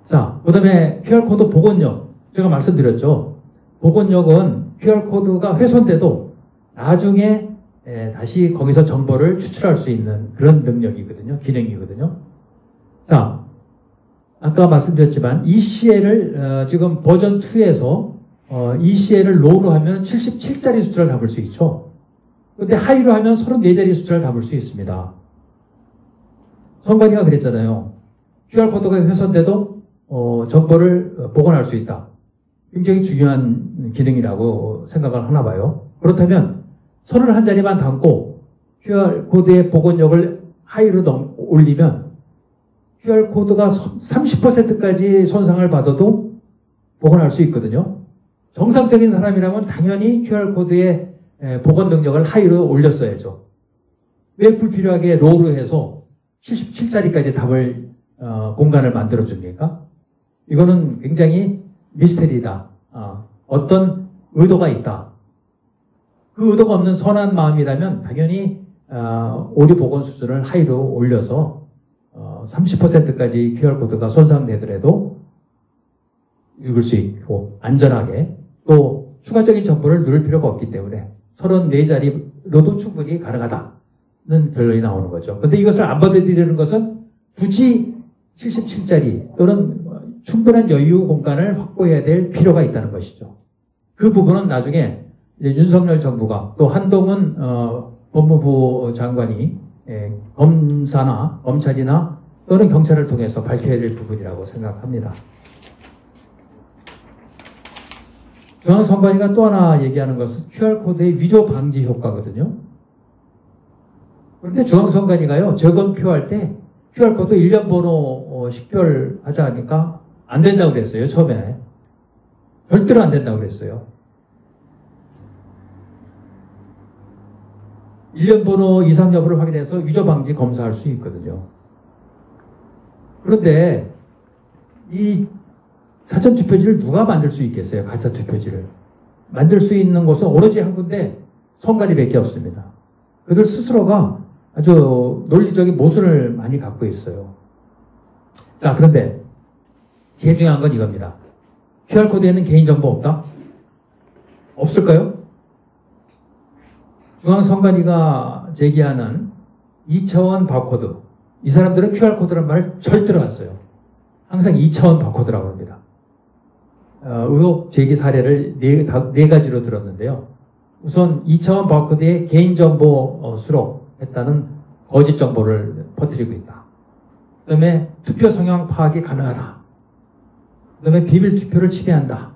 자, 그 다음에 QR코드 복원력. 제가 말씀드렸죠. 복원력은 QR코드가 훼손돼도 나중에 다시 거기서 정보를 추출할 수 있는 그런 능력이거든요. 기능이거든요. 자, 아까 말씀드렸지만 ECL을 지금 버전 2에서 ECL을 로우로 하면 77자리 숫자를 담을 수 있죠. 근데 하이로 하면 34자리 숫자를 담을 수 있습니다. 선관위가 그랬잖아요. QR코드가 훼손돼도 정보를 복원할 수 있다. 굉장히 중요한 기능이라고 생각을 하나 봐요. 그렇다면 31자리만 담고 QR코드의 복원력을 하이로 올리면 QR코드가 30%까지 손상을 받아도 복원할 수 있거든요. 정상적인 사람이라면 당연히 QR코드의 복원 능력을 하이로 올렸어야죠. 왜 불필요하게 로우로 해서 77자리까지 답을 공간을 만들어줍니까? 이거는 굉장히 미스테리다. 어떤 의도가 있다. 그 의도가 없는 선한 마음이라면 당연히 오류 복원 수준을 하이로 올려서 30%까지 QR코드가 손상되더라도 읽을 수 있고 안전하게 또 추가적인 정보를 누를 필요가 없기 때문에 34자리로도 충분히 가능하다는 결론이 나오는 거죠. 근데 이것을 안 받아들이는 것은 굳이 77자리 또는 충분한 여유 공간을 확보해야 될 필요가 있다는 것이죠. 그 부분은 나중에 이제 윤석열 정부가 또 한동훈 법무부 장관이 검사나 검찰이나 또는 경찰을 통해서 밝혀야 될 부분이라고 생각합니다. 중앙선관위가 또 하나 얘기하는 것은 QR코드의 위조 방지 효과거든요. 그런데 중앙선관위가요, 재검표할 때 QR코드 1년 번호 식별하자 하니까 안 된다고 그랬어요, 처음에. 절대로 안 된다고 그랬어요. 1년 번호 이상 여부를 확인해서 위조 방지 검사할 수 있거든요. 그런데 이 사전 투표지를 누가 만들 수 있겠어요? 가짜 투표지를. 만들 수 있는 곳은 오로지 한 군데 선관위밖에 없습니다. 그들 스스로가 아주 논리적인 모순을 많이 갖고 있어요. 자, 그런데 제일 중요한 건 이겁니다. QR코드에는 개인정보 없다? 없을까요? 중앙선관위가 제기하는 2차원 바코드. 이 사람들은 QR코드란 말을 절대로 안 써요. 항상 2차원 바코드라고 합니다. 의혹 제기 사례를 네 가지로 들었는데요. 우선 2차원 바코드에 개인정보 수록했다는 거짓 정보를 퍼뜨리고 있다. 그 다음에 투표 성향 파악이 가능하다. 그 다음에 비밀 투표를 침해한다.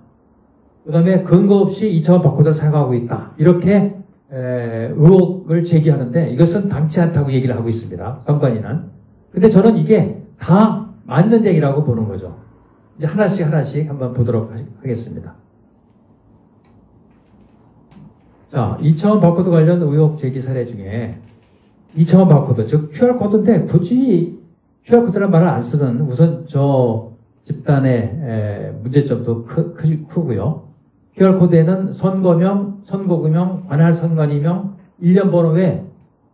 그 다음에 근거 없이 2차원 바코드를 사용하고 있다. 이렇게 의혹을 제기하는데 이것은 당치 않다고 얘기를 하고 있습니다. 선관위는. 근데 저는 이게 다 맞는 얘기라고 보는 거죠. 이제 하나씩 한번 보도록 하겠습니다. 자, 2차원 바코드 관련 의혹 제기 사례 중에 2차원 바코드, 즉 QR코드인데 굳이 QR코드란 말을 안 쓰는 우선 저 집단의 문제점도 크고요. QR코드에는 선거명, 선거구명, 관할 선관위명, 1년 번호 외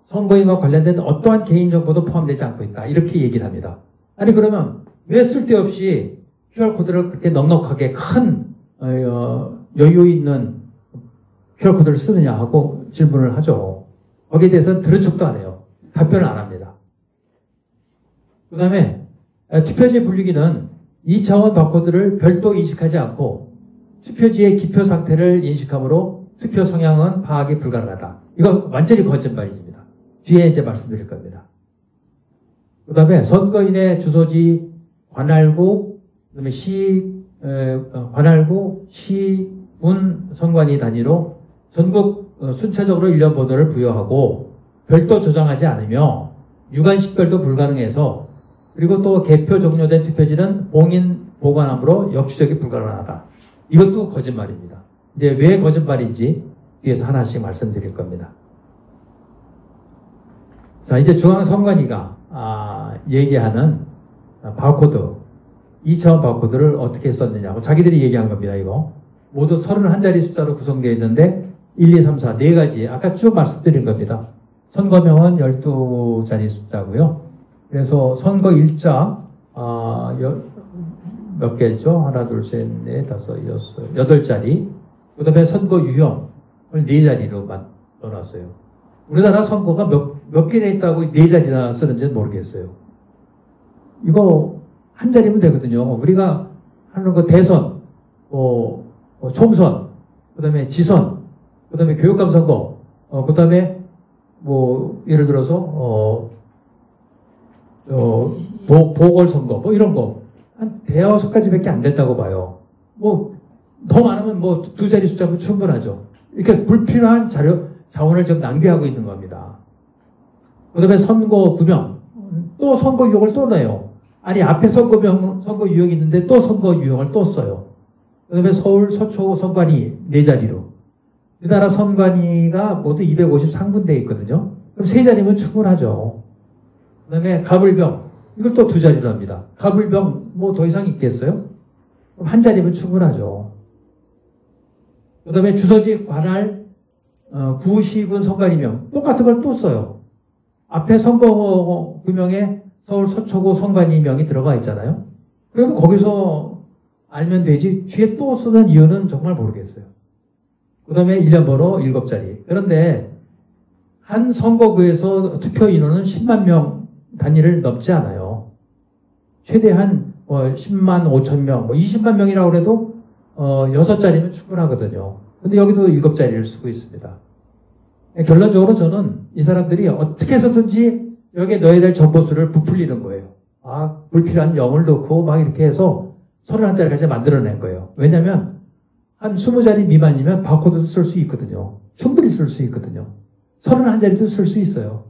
선거인과 관련된 어떠한 개인정보도 포함되지 않고 있다. 이렇게 얘기를 합니다. 아니 그러면 왜 쓸데없이 QR코드를 그렇게 넉넉하게 큰 여유 있는 QR코드를 쓰느냐 하고 질문을 하죠. 거기에 대해서는 들은 척도 안 해요. 답변을 안 합니다. 그 다음에 투표지 분류기는 2차원 바코드를 별도 인식하지 않고 투표지의 기표 상태를 인식하므로 투표 성향은 파악이 불가능하다. 이거 완전히 거짓말입니다. 뒤에 이제 말씀드릴 겁니다. 그 다음에 선거인의 주소지 관할구, 그 다음에 관할구, 시, 군, 선관위 단위로 전국 순차적으로 일련 번호를 부여하고 별도 저장하지 않으며 유관 식별도 불가능해서 그리고 또 개표 종료된 투표지는 봉인 보관함으로 역추적이 불가능하다. 이것도 거짓말입니다. 이제 왜 거짓말인지 뒤에서 하나씩 말씀드릴 겁니다. 자, 이제 중앙선관위가 얘기하는 바코드, 2차원 바코드를 어떻게 썼느냐고 자기들이 얘기한 겁니다. 이거 모두 31자리 숫자로 구성되어 있는데 1, 2, 3, 4 4가지 아까 쭉 말씀드린 겁니다. 선거명은 12자리 숫자고요. 그래서 선거 일자 몇 개죠? 하나, 둘, 셋, 넷, 다섯, 여섯, 8자리. 그 다음에 선거 유형을 4자리로 넣어놨어요. 우리나라 선거가 몇 개나 있다고 4자리나 쓰는지는 모르겠어요. 이거 한 자리면 되거든요. 우리가 하는 거 대선, 총선, 그 다음에 지선, 그 다음에 교육감 선거, 그 다음에 예를 들어서 보궐선거, 이런 거. 한 5-6가지밖에 안 됐다고 봐요. 더 많으면 2자리 숫자면 충분하죠. 이렇게 불필요한 자원을 좀 낭비하고 있는 겁니다. 그 다음에 선거 구명. 또 선거 유형을 또 넣어요. 아니, 앞에 선거 유형이 있는데 또 선거 유형을 또 써요. 그 다음에 서울, 서초, 선관위 4자리로. 우리나라 선관위가 모두 253군데 있거든요. 그럼 3자리면 충분하죠. 그 다음에 가불병. 이걸 또 2자리로 합니다. 가불병 더 이상 있겠어요? 그럼 한 자리면 충분하죠. 그 다음에 주소지 관할 구시군 선관위명. 똑같은 걸 또 써요. 앞에 선거 구명에 서울 서초구 선관위명이 들어가 있잖아요. 그러면 거기서 알면 되지. 뒤에 또 쓰는 이유는 정말 모르겠어요. 그 다음에 1년 번호 7자리. 그런데 한 선거구에서 투표 인원은 10만 명 단위를 넘지 않아요. 최대한 10만 5천 명, 20만 명이라고 해도 6자리면 충분하거든요. 근데 여기도 7자리를 쓰고 있습니다. 결론적으로 저는 이 사람들이 어떻게 해서든지 여기에 넣어야 될 정보수를 부풀리는 거예요. 불필요한 0을 넣고 막 이렇게 해서 31자리까지 만들어낸 거예요. 왜냐면 한 20자리 미만이면 바코드도 쓸 수 있거든요. 충분히 쓸 수 있거든요. 31자리도 쓸 수 있어요.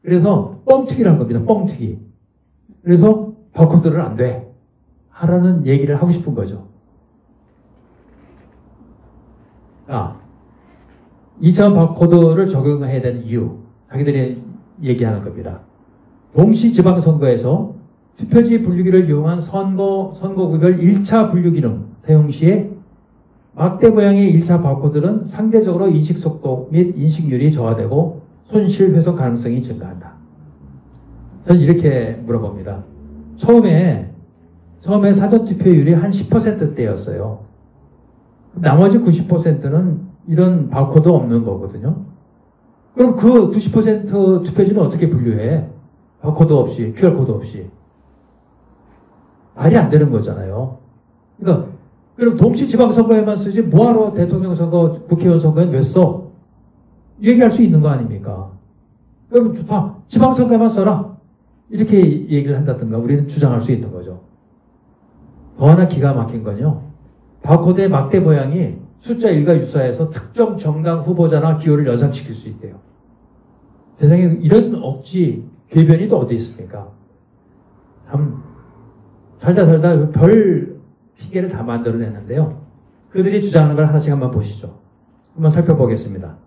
그래서 뻥튀기라는 겁니다. 뻥튀기. 그래서 바코드를 안 돼. 하라는 얘기를 하고 싶은 거죠. 2차원 바코드를 적용해야 되는 이유. 자기들이 얘기하는 겁니다. 동시 지방선거에서 투표지 분류기를 이용한 선거구별 1차 분류 기능 사용 시에 막대 모양의 1차 바코드는 상대적으로 인식 속도 및 인식률이 저하되고 손실 훼손 가능성이 증가한다. 저는 이렇게 물어봅니다. 처음에 사전투표율이 한 10%대였어요. 나머지 90%는 이런 바코드 없는 거거든요. 그럼 그 90% 투표지는 어떻게 분류해? 바코드 없이, QR코드 없이. 말이 안 되는 거잖아요. 그러니까 그럼 동시 지방선거에만 쓰지 뭐하러 대통령 선거, 국회의원 선거엔 왜 써? 얘기할 수 있는 거 아닙니까? 그럼 좋다. 지방선거에만 써라. 이렇게 얘기를 한다든가 우리는 주장할 수 있는 거죠. 더 하나 기가 막힌 건요. 바코드의 막대 모양이 숫자 1과 유사해서 특정 정당 후보자나 기호를 연상시킬 수 있대요. 세상에 이런 억지, 궤변이 또 어디 있습니까? 참 살다 별 핑계를 다 만들어냈는데요. 그들이 주장하는 걸 하나씩 한번 보시죠. 한번 살펴보겠습니다.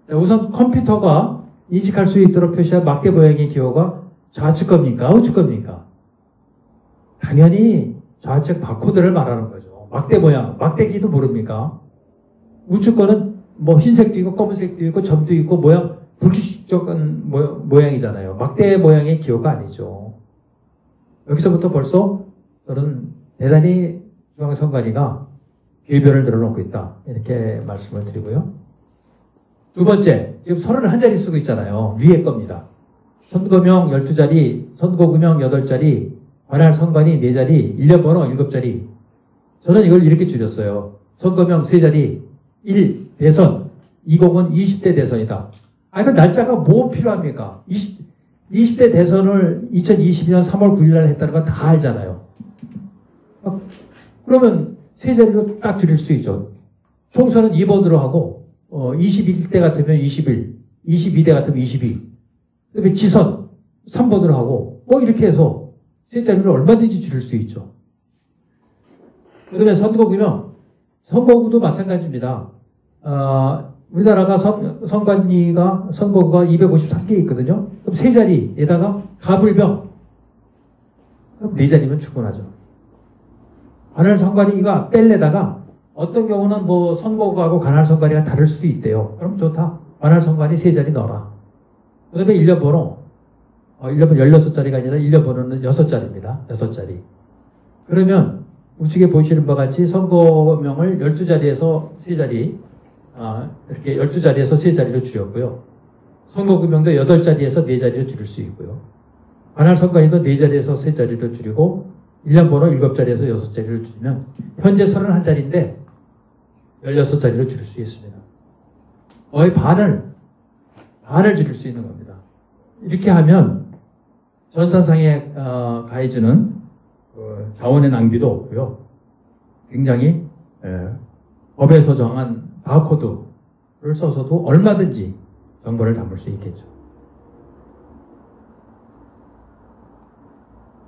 자, 우선 컴퓨터가 인식할 수 있도록 표시한 막대 모양의 기호가 좌측 겁니까? 우측 겁니까? 당연히 좌측 바코드를 말하는 거죠. 막대 모양, 막대기도 모릅니까? 우측 거는 흰색도 있고 검은색도 있고 점도 있고 모양, 불규칙적인 모양이잖아요. 막대 모양의 기호가 아니죠. 여기서부터 벌써 저는 대단히 중앙선관위가 궤변을 늘어놓고 있다. 이렇게 말씀을 드리고요. 두 번째, 지금 31자리 쓰고 있잖아요. 위에 겁니다. 선거명 12자리, 선거구명 8자리, 관할 선관위 4자리, 1년 번호 7자리. 저는 이걸 이렇게 줄였어요. 선거명 3자리, 1, 대선, 20은 20대 대선이다. 아, 그 날짜가 뭐 필요합니까? 20대 대선을 2022년 3월 9일 날 했다는 건 다 알잖아요. 그러면 3자리로 딱 줄일 수 있죠. 총선은 2번으로 하고, 21대 같으면 21, 22대 같으면 22. 그 다음에 지선 3번으로 하고, 이렇게 해서 3자리를 얼마든지 줄일 수 있죠. 그 다음에 선거구면, 선거구도 마찬가지입니다. 우리나라가 선거구가 253개 있거든요. 그럼 3자리에다가 가불병, 4자리면 충분하죠. 관할 선관위가 뺄래다가 어떤 경우는 뭐 선거구하고 관할 선관위가 다를 수도 있대요. 그럼 좋다. 관할 선관위 3자리 넣어라. 그 다음에 1년 번호. 1년 번호 16자리가 아니라 1년 번호는 6자리입니다. 6자리. 그러면 우측에 보시는 바와 같이 선거명을 12자리에서 3자리, 이렇게 12자리에서 3자리로 줄였고요. 선거구명도 8자리에서 4자리로 줄일 수 있고요. 관할 선관위도 4자리에서 3자리로 줄이고 1년 번호 7자리에서 6자리를 줄이면 현재 31자리인데 16자리로 줄일 수 있습니다. 거의 반을 줄일 수 있는 겁니다. 이렇게 하면 전산상에 가해지는 자원의 낭비도 없고요. 굉장히 법에서 정한 바코드를 써서도 얼마든지 정보를 담을 수 있겠죠.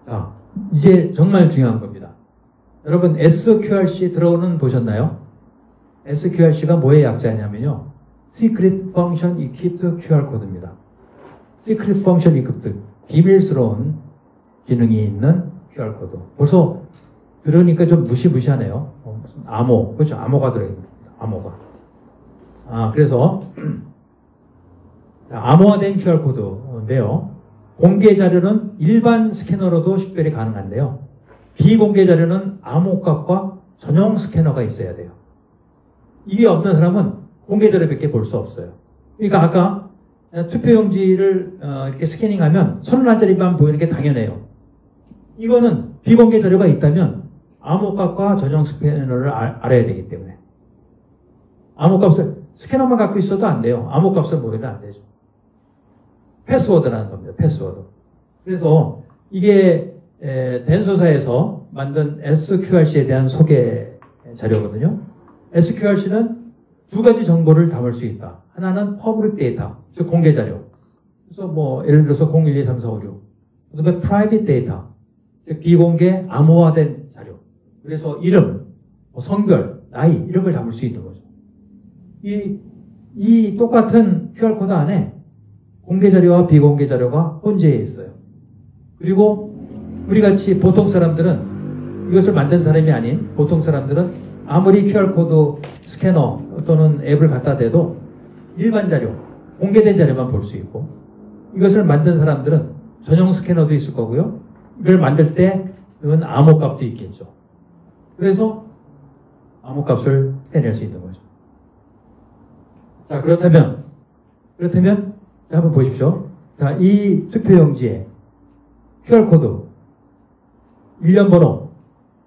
자, 이제 정말 중요한 겁니다. 여러분 SQRC 들어오는 보셨나요? SQRC가 뭐의 약자냐면요. Secret Function Equipped QR 코드입니다. Secret Function Equipped, 비밀스러운 기능이 있는 QR 코드. 벌써 들으니까 좀 무시무시하네요. 무슨 암호, 그렇죠? 암호가 들어있는 겁니다. 암호가. 그래서 암호화된 QR 코드인데요. 공개 자료는 일반 스캐너로도 식별이 가능한데요. 비공개 자료는 암호값과 전용 스캐너가 있어야 돼요. 이게 없는 사람은 공개 자료밖에 볼 수 없어요. 그러니까 아까 투표용지를 이렇게 스캐닝하면 31자리만 보이는 게 당연해요. 이거는 비공개 자료가 있다면 암호값과 전용 스캐너를 알아야 되기 때문에. 암호값을 스캐너만 갖고 있어도 안 돼요. 암호값을 모르면 안 되죠. 패스워드라는 겁니다. 패스워드. 그래서 이게 댄소사에서 만든 SQRC에 대한 소개 자료거든요. SQRC는 두 가지 정보를 담을 수 있다. 하나는 퍼블릭 데이터, 즉 공개 자료. 그래서 뭐 예를 들어서 012, 3, 4, 5, 6. 그다음에 프라이빗 데이터, 즉 비공개 암호화된 자료. 그래서 이름, 성별, 나이 이런 걸 담을 수 있는 거죠. 이 똑같은 QR코드 안에 공개 자료와 비공개 자료가 혼재해 있어요. 그리고 우리같이 보통 사람들은 이것을 만든 사람이 아닌 보통 사람들은 아무리 QR코드 스캐너 또는 앱을 갖다 대도 일반 자료, 공개된 자료만 볼 수 있고 이것을 만든 사람들은 전용 스캐너도 있을 거고요. 이걸 만들 때는 암호값도 있겠죠. 그래서 암호값을 빼낼 수 있는 거죠. 자, 그렇다면 한번 보십시오. 자, 이 투표용지에 QR코드, 1년 번호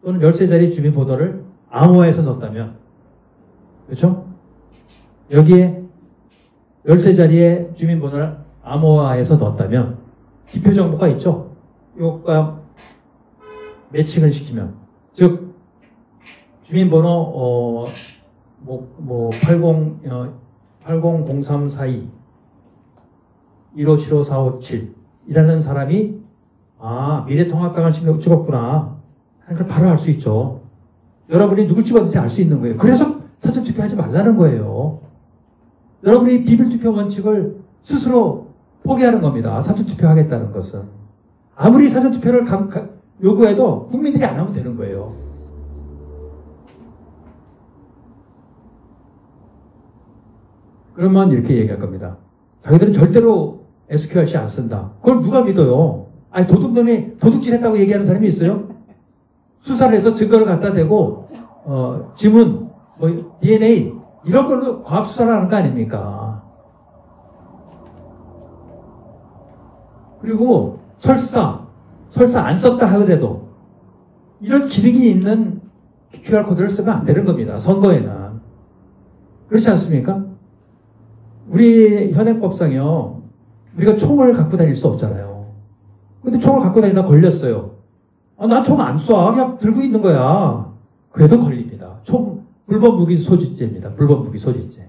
또는 13자리 주민번호를 암호화해서 넣었다면, 그렇죠? 여기에 13자리의 주민번호를 암호화해서 넣었다면 기표 정보가 있죠? 이것과 매칭을 시키면, 즉 주민번호 800342 1575457 이라는 사람이 미래통합당을 찍었구나 하는 걸 바로 알 수 있죠. 여러분이 누굴 찍었는지 알 수 있는 거예요. 그래서 사전투표하지 말라는 거예요. 여러분이 비밀투표 원칙을 스스로 포기하는 겁니다. 사전투표하겠다는 것은. 아무리 사전투표를 요구해도 국민들이 안 하면 되는 거예요. 그러면 이렇게 얘기할 겁니다. 자기들은 절대로 SQRC 안 쓴다. 그걸 누가 믿어요? 아니, 도둑놈이 도둑질 했다고 얘기하는 사람이 있어요? 수사를 해서 증거를 갖다 대고, 지문, DNA, 이런 걸로 과학수사를 하는 거 아닙니까? 설사 안 썼다 하더라도 이런 기능이 있는 QR코드를 쓰면 안 되는 겁니다. 선거에는. 그렇지 않습니까? 우리 현행법상요, 우리가 총을 갖고 다닐 수 없잖아요. 근데 총을 갖고 다니다 걸렸어요. 난 총 안 쏴. 그냥 들고 있는 거야. 그래도 걸립니다. 불법 무기 소지죄입니다. 불법 무기 소지죄.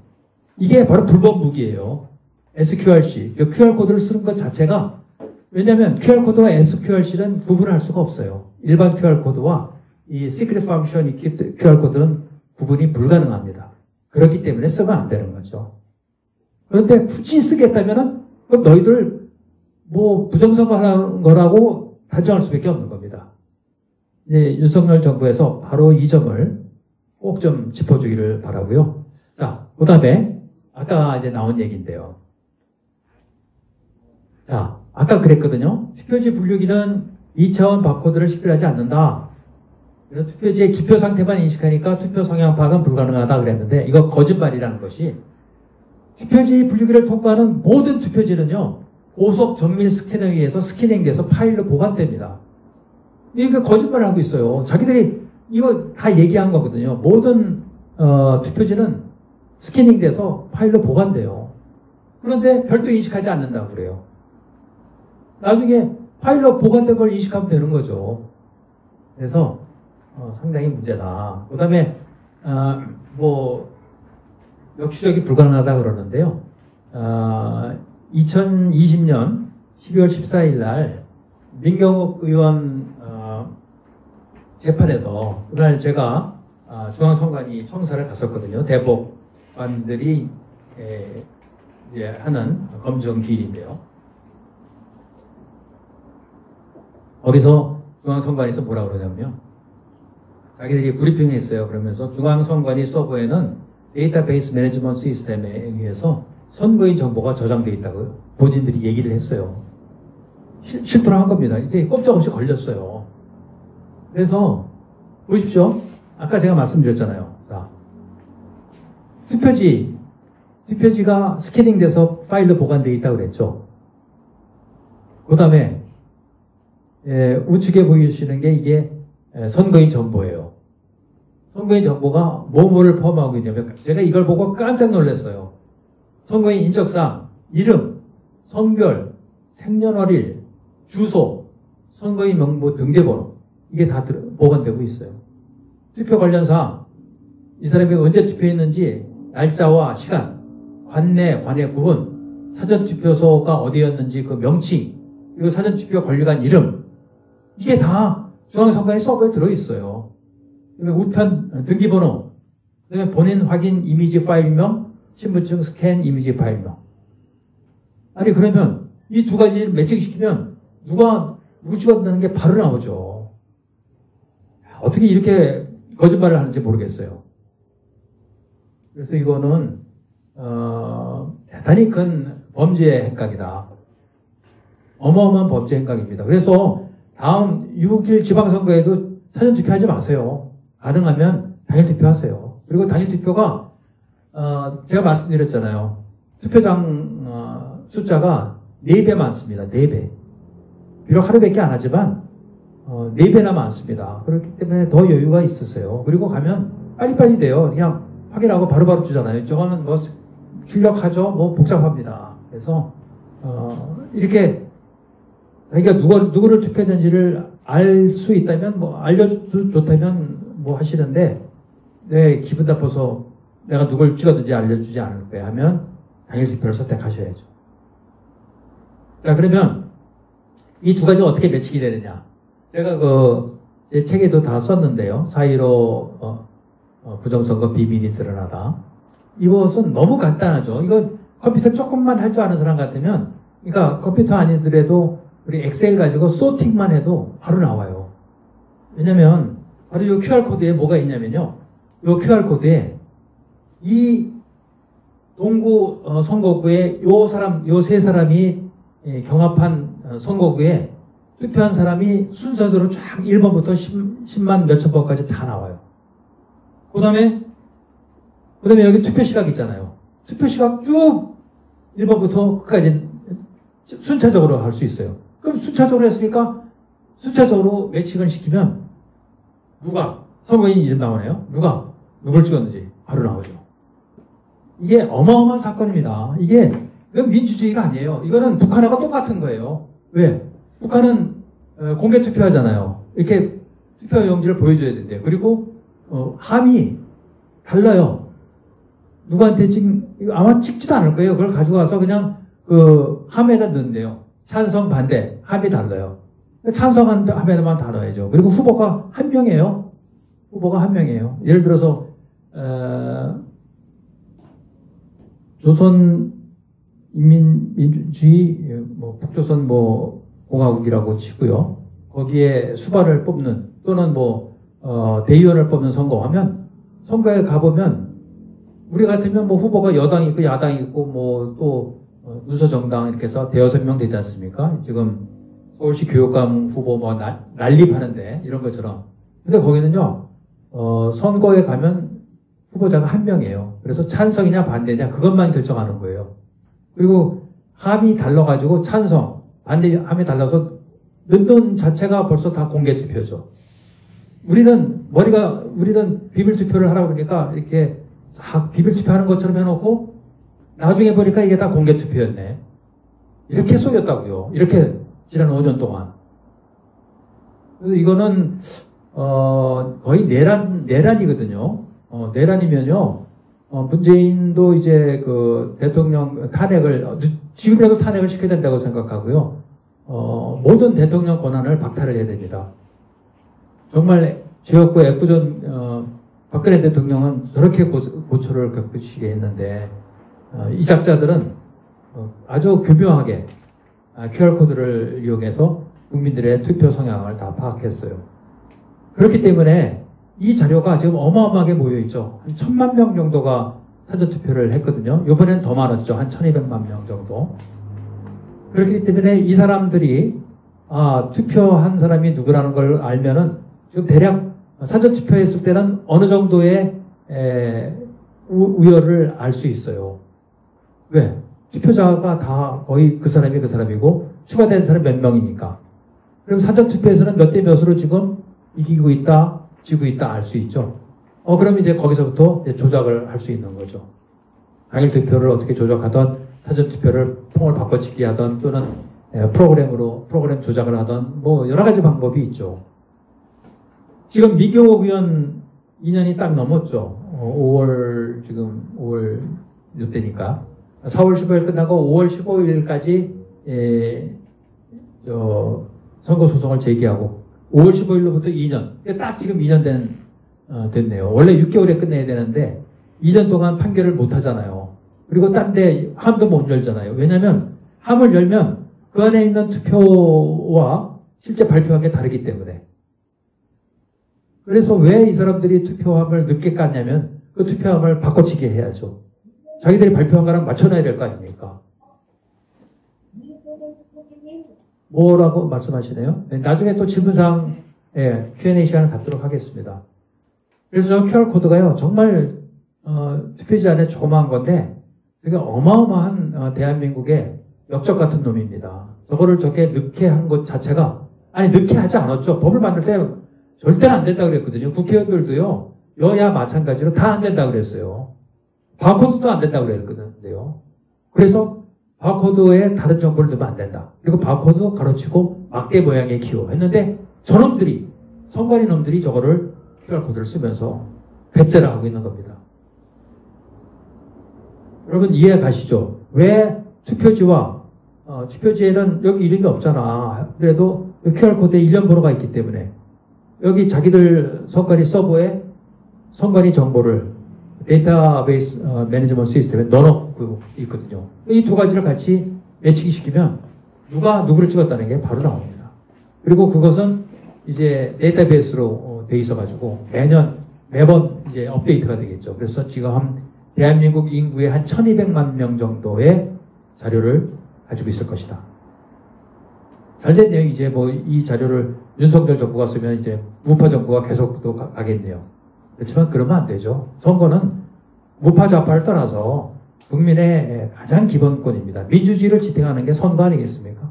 이게 바로 불법 무기예요. SQRC. QR코드를 쓰는 것 자체가, 왜냐하면 QR코드와 SQRC는 구분할 수가 없어요. 일반 QR코드와 이 Secret Function Equipped QR코드는 구분이 불가능합니다. 그렇기 때문에 쓰면 안 되는 거죠. 그런데 굳이 쓰겠다면은, 그럼 너희들 뭐 부정선거 하는 거라고 단정할 수밖에 없는 겁니다. 이제 윤석열 정부에서 바로 이 점을 꼭 좀 짚어주기를 바라고요. 자, 그 다음에 아까 이제 나온 얘기인데요. 자, 아까 그랬거든요. 투표지 분류기는 2차원 바코드를 식별하지 않는다. 그래서 투표지의 기표 상태만 인식하니까 투표 성향 파악은 불가능하다 그랬는데, 이거 거짓말이라는 것이, 투표지 분류기를 통과하는 모든 투표지는요, 고속 정밀 스캐너에 의해서 스캐닝돼서 파일로 보관됩니다. 이게 거짓말을 하고 있어요. 자기들이 이거 다 얘기한 거거든요. 모든 투표지는 스캐닝돼서 파일로 보관돼요. 그런데 별도 인식하지 않는다고 그래요. 나중에 파일로 보관된 걸 인식하면 되는 거죠. 그래서 상당히 문제다. 그 다음에 역추적이 불가능하다 그러는데요. 2020년 12월 14일 날 민경욱 의원 재판에서, 그날 제가 중앙선관위 청사를 갔었거든요. 대법관들이 이제 하는 검증 기일인데요. 거기서 중앙선관위에서 뭐라 그러냐면요, 자기들이 브리핑을 했어요. 그러면서 중앙선관위 서버에는 데이터베이스 매니지먼트 시스템에 의해서 선거인 정보가 저장되어 있다고 본인들이 얘기를 했어요. 실토를 한 겁니다. 이제 꼼짝없이 걸렸어요. 그래서 보십시오. 아까 제가 말씀드렸잖아요. 자, 투표지가 스캐닝돼서 파일로 보관되어 있다고 그랬죠. 그 다음에 우측에 보이시는 게 이게 선거인 정보예요. 선거인 정보가 뭐를 포함하고 있냐면, 제가 이걸 보고 깜짝 놀랐어요. 선거인 인적사항, 이름, 성별, 생년월일, 주소, 선거인 명부 등재번호, 이게 다 보관되고 있어요. 투표 관련 사항, 이 사람이 언제 투표했는지 날짜와 시간, 관내 구분, 사전투표소가 어디였는지 그 명칭, 그리고 사전투표 관리관 이름, 이게 다 중앙선관위 서버에 들어있어요. 그다음에 우편 등기번호, 그다음에 본인 확인 이미지 파일명, 신분증 스캔 이미지 파일명. 아니, 그러면 이 두 가지를 매칭시키면 누굴 찍었다는 게 바로 나오죠. 어떻게 이렇게 거짓말을 하는지 모르겠어요. 그래서 이거는 대단히 큰 범죄 행각이다. 어마어마한 범죄 행각입니다. 그래서 다음 6일 지방선거에도 사전투표하지 마세요. 가능하면 당일투표하세요. 그리고 당일투표가 제가 말씀드렸잖아요. 투표장 숫자가 4배 많습니다. 4배. 비록 하루밖에 안 하지만 4배나 많습니다. 그렇기 때문에 더 여유가 있으세요. 그리고 가면 빨리빨리 돼요. 그냥 확인하고 바로바로 주잖아요. 저거는 뭐 출력하죠. 뭐 복잡합니다. 그래서 이렇게 자기가 누구를 투표했는지를 알 수 있다면 뭐 알려줘도 좋다면 뭐 하시는데, 네, 기분 나빠서 내가 누굴 찍었는지 알려주지 않을 거야 하면 당일 투표를 선택하셔야죠. 자, 그러면 이 두 가지가 어떻게 매칭이 되느냐. 제가 제 책에도 다 썼는데요. 4.15 부정선거 비밀이 드러나다. 이것은 너무 간단하죠. 이거 컴퓨터 조금만 할 줄 아는 사람 같으면, 그러니까 컴퓨터 아니더라도 우리 엑셀 가지고 소팅만 해도 바로 나와요. 왜냐면 바로 이 QR코드에 뭐가 있냐면요. 이 QR코드에 이 동구 선거구에 요 세 사람이 경합한 선거구에 투표한 사람이 순서대로 쫙 1번부터 10만 몇천 번까지 다 나와요. 그 다음에 여기 투표 시각 있잖아요. 투표 시각 쭉 1번부터 끝까지 순차적으로 할 수 있어요. 그럼 순차적으로 했으니까 숫자적으로 매칭을 시키면 누가 선거인 이름 나오네요. 누굴 찍었는지 바로 나오죠. 이게 어마어마한 사건입니다. 이건 민주주의가 아니에요. 이거는 북한하고 똑같은 거예요. 왜? 북한은 공개 투표하잖아요. 이렇게 투표 용지를 보여줘야 된대요. 그리고 함이 달라요. 누구한테 아마 찍지도 않을 거예요. 그걸 가져가서 그냥 그 함에다 넣는데요. 찬성, 반대, 함이 달라요. 찬성한 함에만 다 넣어야죠. 그리고 후보가 한 명이에요. 예를 들어서 조선인민주주의 북조선 공화국이라고 치고요. 거기에 수반을 뽑는 또는 대의원을 뽑는 선거하면 선거에 가보면 우리 같으면 후보가 여당이 있고 야당이 있고 또 문서정당 이렇게 해서 대여섯 명 되지 않습니까? 지금 서울시 교육감 후보 난립하는데 이런 것처럼. 근데 거기는요 선거에 가면 후보자가 한 명이에요. 그래서 찬성이냐 반대냐 그것만 결정하는 거예요. 그리고 함이 달라가지고 찬성, 반대 함이 달라서 넣는 자체가 벌써 다 공개 투표죠. 우리는 비밀 투표를 하라고 그러니까 이렇게 비밀 투표하는 것처럼 해놓고 나중에 보니까 이게 다 공개 투표였네. 이렇게 속였다고요. 이렇게 지난 5년 동안. 그래서 이거는 거의 내란이거든요. 내란이면요. 문재인도 이제 그 대통령 탄핵을 지금이라도 탄핵을 시켜야 된다고 생각하고요. 모든 대통령 권한을 박탈을 해야 됩니다. 정말 지었고 애꿎은 박근혜 대통령은 저렇게 고초를 겪으시게 했는데 이 작자들은 아주 교묘하게 QR코드를 이용해서 국민들의 투표 성향을 다 파악했어요. 그렇기 때문에 이 자료가 지금 어마어마하게 모여있죠. 한 1000만 명 정도가 사전투표를 했거든요. 이번엔 더 많았죠. 한 1200만 명 정도. 그렇기 때문에 이 사람들이 투표한 사람이 누구라는 걸 알면은 지금 대략 사전투표했을 때는 어느 정도의 우열을 알 수 있어요. 왜? 투표자가 다 거의 그 사람이고 추가된 사람 몇 명이니까. 그럼 사전투표에서는 몇 대 몇으로 지금 이기고 있다, 지고 있다 알 수 있죠. 그럼 이제 거기서부터 조작을 할 수 있는 거죠. 당일 투표를 어떻게 조작하던 사전투표를 통을 바꿔치기 하던 또는 프로그램 조작을 하던 여러 가지 방법이 있죠. 지금 미교옥 의원 2년이 딱 넘었죠. 5월 이때니까 4월 15일 끝나고 5월 15일까지 선거 소송을 제기하고 5월 15일로부터 2년. 딱 지금 2년 됐네요. 원래 6개월에 끝내야 되는데 2년 동안 판결을 못 하잖아요. 그리고 딴 데 함도 못 열잖아요. 왜냐하면 함을 열면 그 안에 있는 투표와 실제 발표한 게 다르기 때문에. 그래서 왜 이 사람들이 투표함을 늦게 깠냐면 그 투표함을 바꿔치기 해야죠. 자기들이 발표한 거랑 맞춰놔야 될 거 아닙니까? 뭐라고 말씀하시네요? 네, 나중에 또 질문사항 Q&A 시간을 갖도록 하겠습니다. 그래서 저 QR코드가요 정말 투표지 안에 조그마한 건데 되게 어마어마한 대한민국의 역적 같은 놈입니다. 저거를 저렇게 넣게 한 것 자체가 넣게 하지 않았죠. 법을 만들 때 절대는 안 된다고 그랬거든요. 국회의원들도요 여야 마찬가지로 다 안 된다고 그랬어요. 바코드도 안 된다고 그랬거든요. 그래서 바코드에 다른 정보를 넣으면 안 된다. 그리고 바코드 가로치고 막대 모양의 기호 했는데 저놈들이 선관위 놈들이 저거를 QR코드를 쓰면서 배째라 하고 있는 겁니다. 여러분 이해 가시죠? 왜 투표지와 투표지에는 여기 이름이 없잖아. 그래도 QR코드에 일련 번호가 있기 때문에 여기 자기들 선관위 서버에 선관위 정보를 데이터베이스 매니지먼트 시스템에 넣어놓고 있거든요. 이 두 가지를 같이 매칭 시키면 누가 누구를 찍었다는 게 바로 나옵니다. 그리고 그것은 이제 데이터베이스로 돼 있어가지고 매번 이제 업데이트가 되겠죠. 그래서 지금 대한민국 인구의 한 1200만 명 정도의 자료를 가지고 있을 것이다. 잘 됐네요. 이제 이 자료를 윤석열 정부가 쓰면 이제 우파 정부가 계속 또 가겠네요. 그렇지만 그러면 안 되죠. 선거는 우파 좌파를 떠나서 국민의 가장 기본권입니다. 민주주의를 지탱하는 게 선거 아니겠습니까?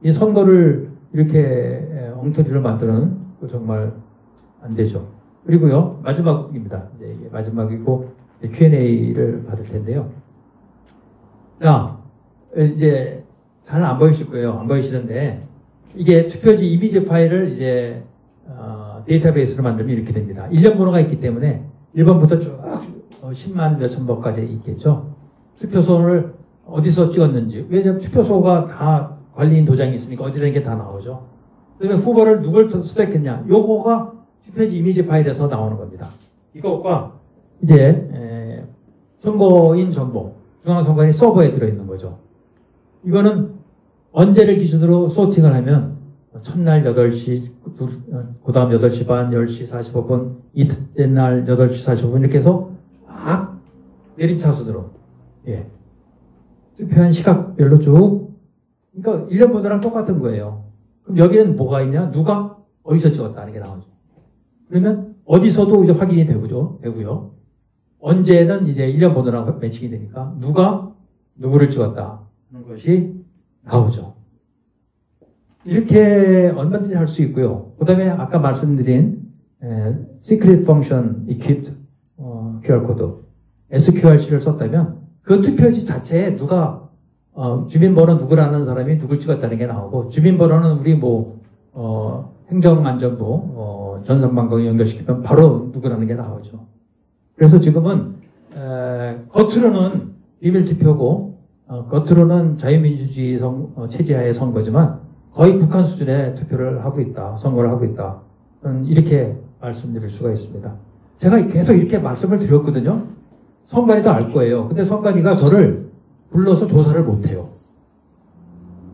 이 선거를 이렇게 엉터리를 만드는 거 정말 안 되죠. 그리고요, 마지막입니다. 이제 이게 마지막이고 Q&A를 받을 텐데요. 자, 이제 잘 안 보이실 거예요. 안 보이시는데 이게 투표지 이미지 파일을 이제 데이터베이스로 만들면 이렇게 됩니다. 일련 번호가 있기 때문에 1번부터 쭉 10만 몇천 번까지 있겠죠. 투표소를 어디서 찍었는지. 왜냐하면 투표소가 다 관리인 도장이 있으니까 어디든 게 다 나오죠. 그다음에 후보를 누굴 수색했냐. 요거가 투표지 이미지 파일에서 나오는 겁니다. 이것과 이제 선거인 정보, 중앙선관위 서버에 들어있는 거죠. 이거는 언제를 기준으로 소팅을 하면 첫날 8시, 그 다음 8시 반, 10시 45분, 이튿날 8시 45분 이렇게 해서 쫙 내림차순으로 투표한 시각별로 쭉, 그러니까 1년 번호랑 똑같은 거예요. 그럼 여기는 뭐가 있냐? 누가 어디서 찍었다는 게 나오죠. 그러면 어디서도 이제 확인이 되고요. 언제는 이제 1년 번호랑 매칭이 되니까 누가 누구를 찍었다 하는 것이 나오죠. 이렇게 얼마든지 할 수 있고요. 그 다음에 아까 말씀드린 Secret Function Equipped QR코드 SQRC를 썼다면 그 투표지 자체에 누가 주민번호 누구라는 사람이 누굴 찍었다는 게 나오고 주민번호는 우리 행정안전부 전산방송에 연결시키면 바로 누구라는 게 나오죠. 그래서 지금은 겉으로는 비밀투표고 겉으로는 자유민주주의 체제하의 선거지만 거의 북한 수준의 투표를 하고 있다. 선거를 하고 있다. 이렇게 말씀드릴 수가 있습니다. 제가 계속 이렇게 말씀을 드렸거든요. 선관위도 알 거예요. 근데 선관위가 저를 불러서 조사를 못해요.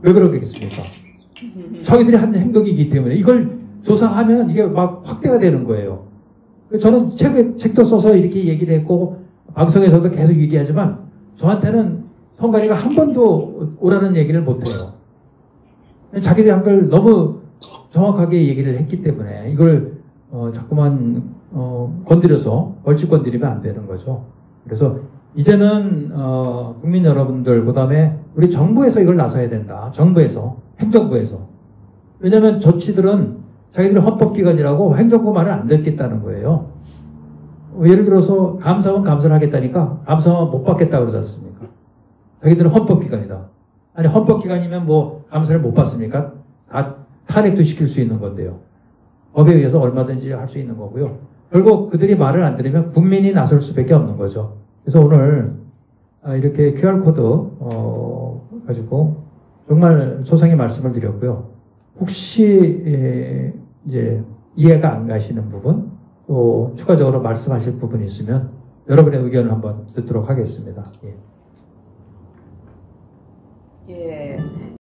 왜 그러겠습니까? 자기들이 한 행동이기 때문에 이걸 조사하면 이게 막 확대가 되는 거예요. 저는 책도 써서 이렇게 얘기를 했고 방송에서도 계속 얘기하지만 저한테는 선관위가 한 번도 오라는 얘기를 못해요. 자기들이 한 걸 너무 정확하게 얘기를 했기 때문에 이걸 자꾸만 건드려서 벌칙 건드리면 안 되는 거죠. 그래서 이제는 국민 여러분들 그다음에 우리 정부에서 이걸 나서야 된다. 정부에서 행정부에서. 왜냐하면 조치들은 자기들이 헌법기관이라고 행정부 말을 안 듣겠다는 거예요. 예를 들어서 감사원 감사를 하겠다니까 감사원 못 받겠다 그러지 않습니까? 자기들은 헌법기관이다. 아니 헌법기관이면 감사를 못 받습니까? 다 탄핵도 시킬 수 있는 건데요. 법에 의해서 얼마든지 할 수 있는 거고요. 결국 그들이 말을 안 들으면 국민이 나설 수밖에 없는 거죠. 그래서 오늘 이렇게 QR코드 가지고 정말 소상히 말씀을 드렸고요. 혹시 이제 이해가 안 가시는 부분 또 추가적으로 말씀하실 부분이 있으면 여러분의 의견을 한번 듣도록 하겠습니다. 예.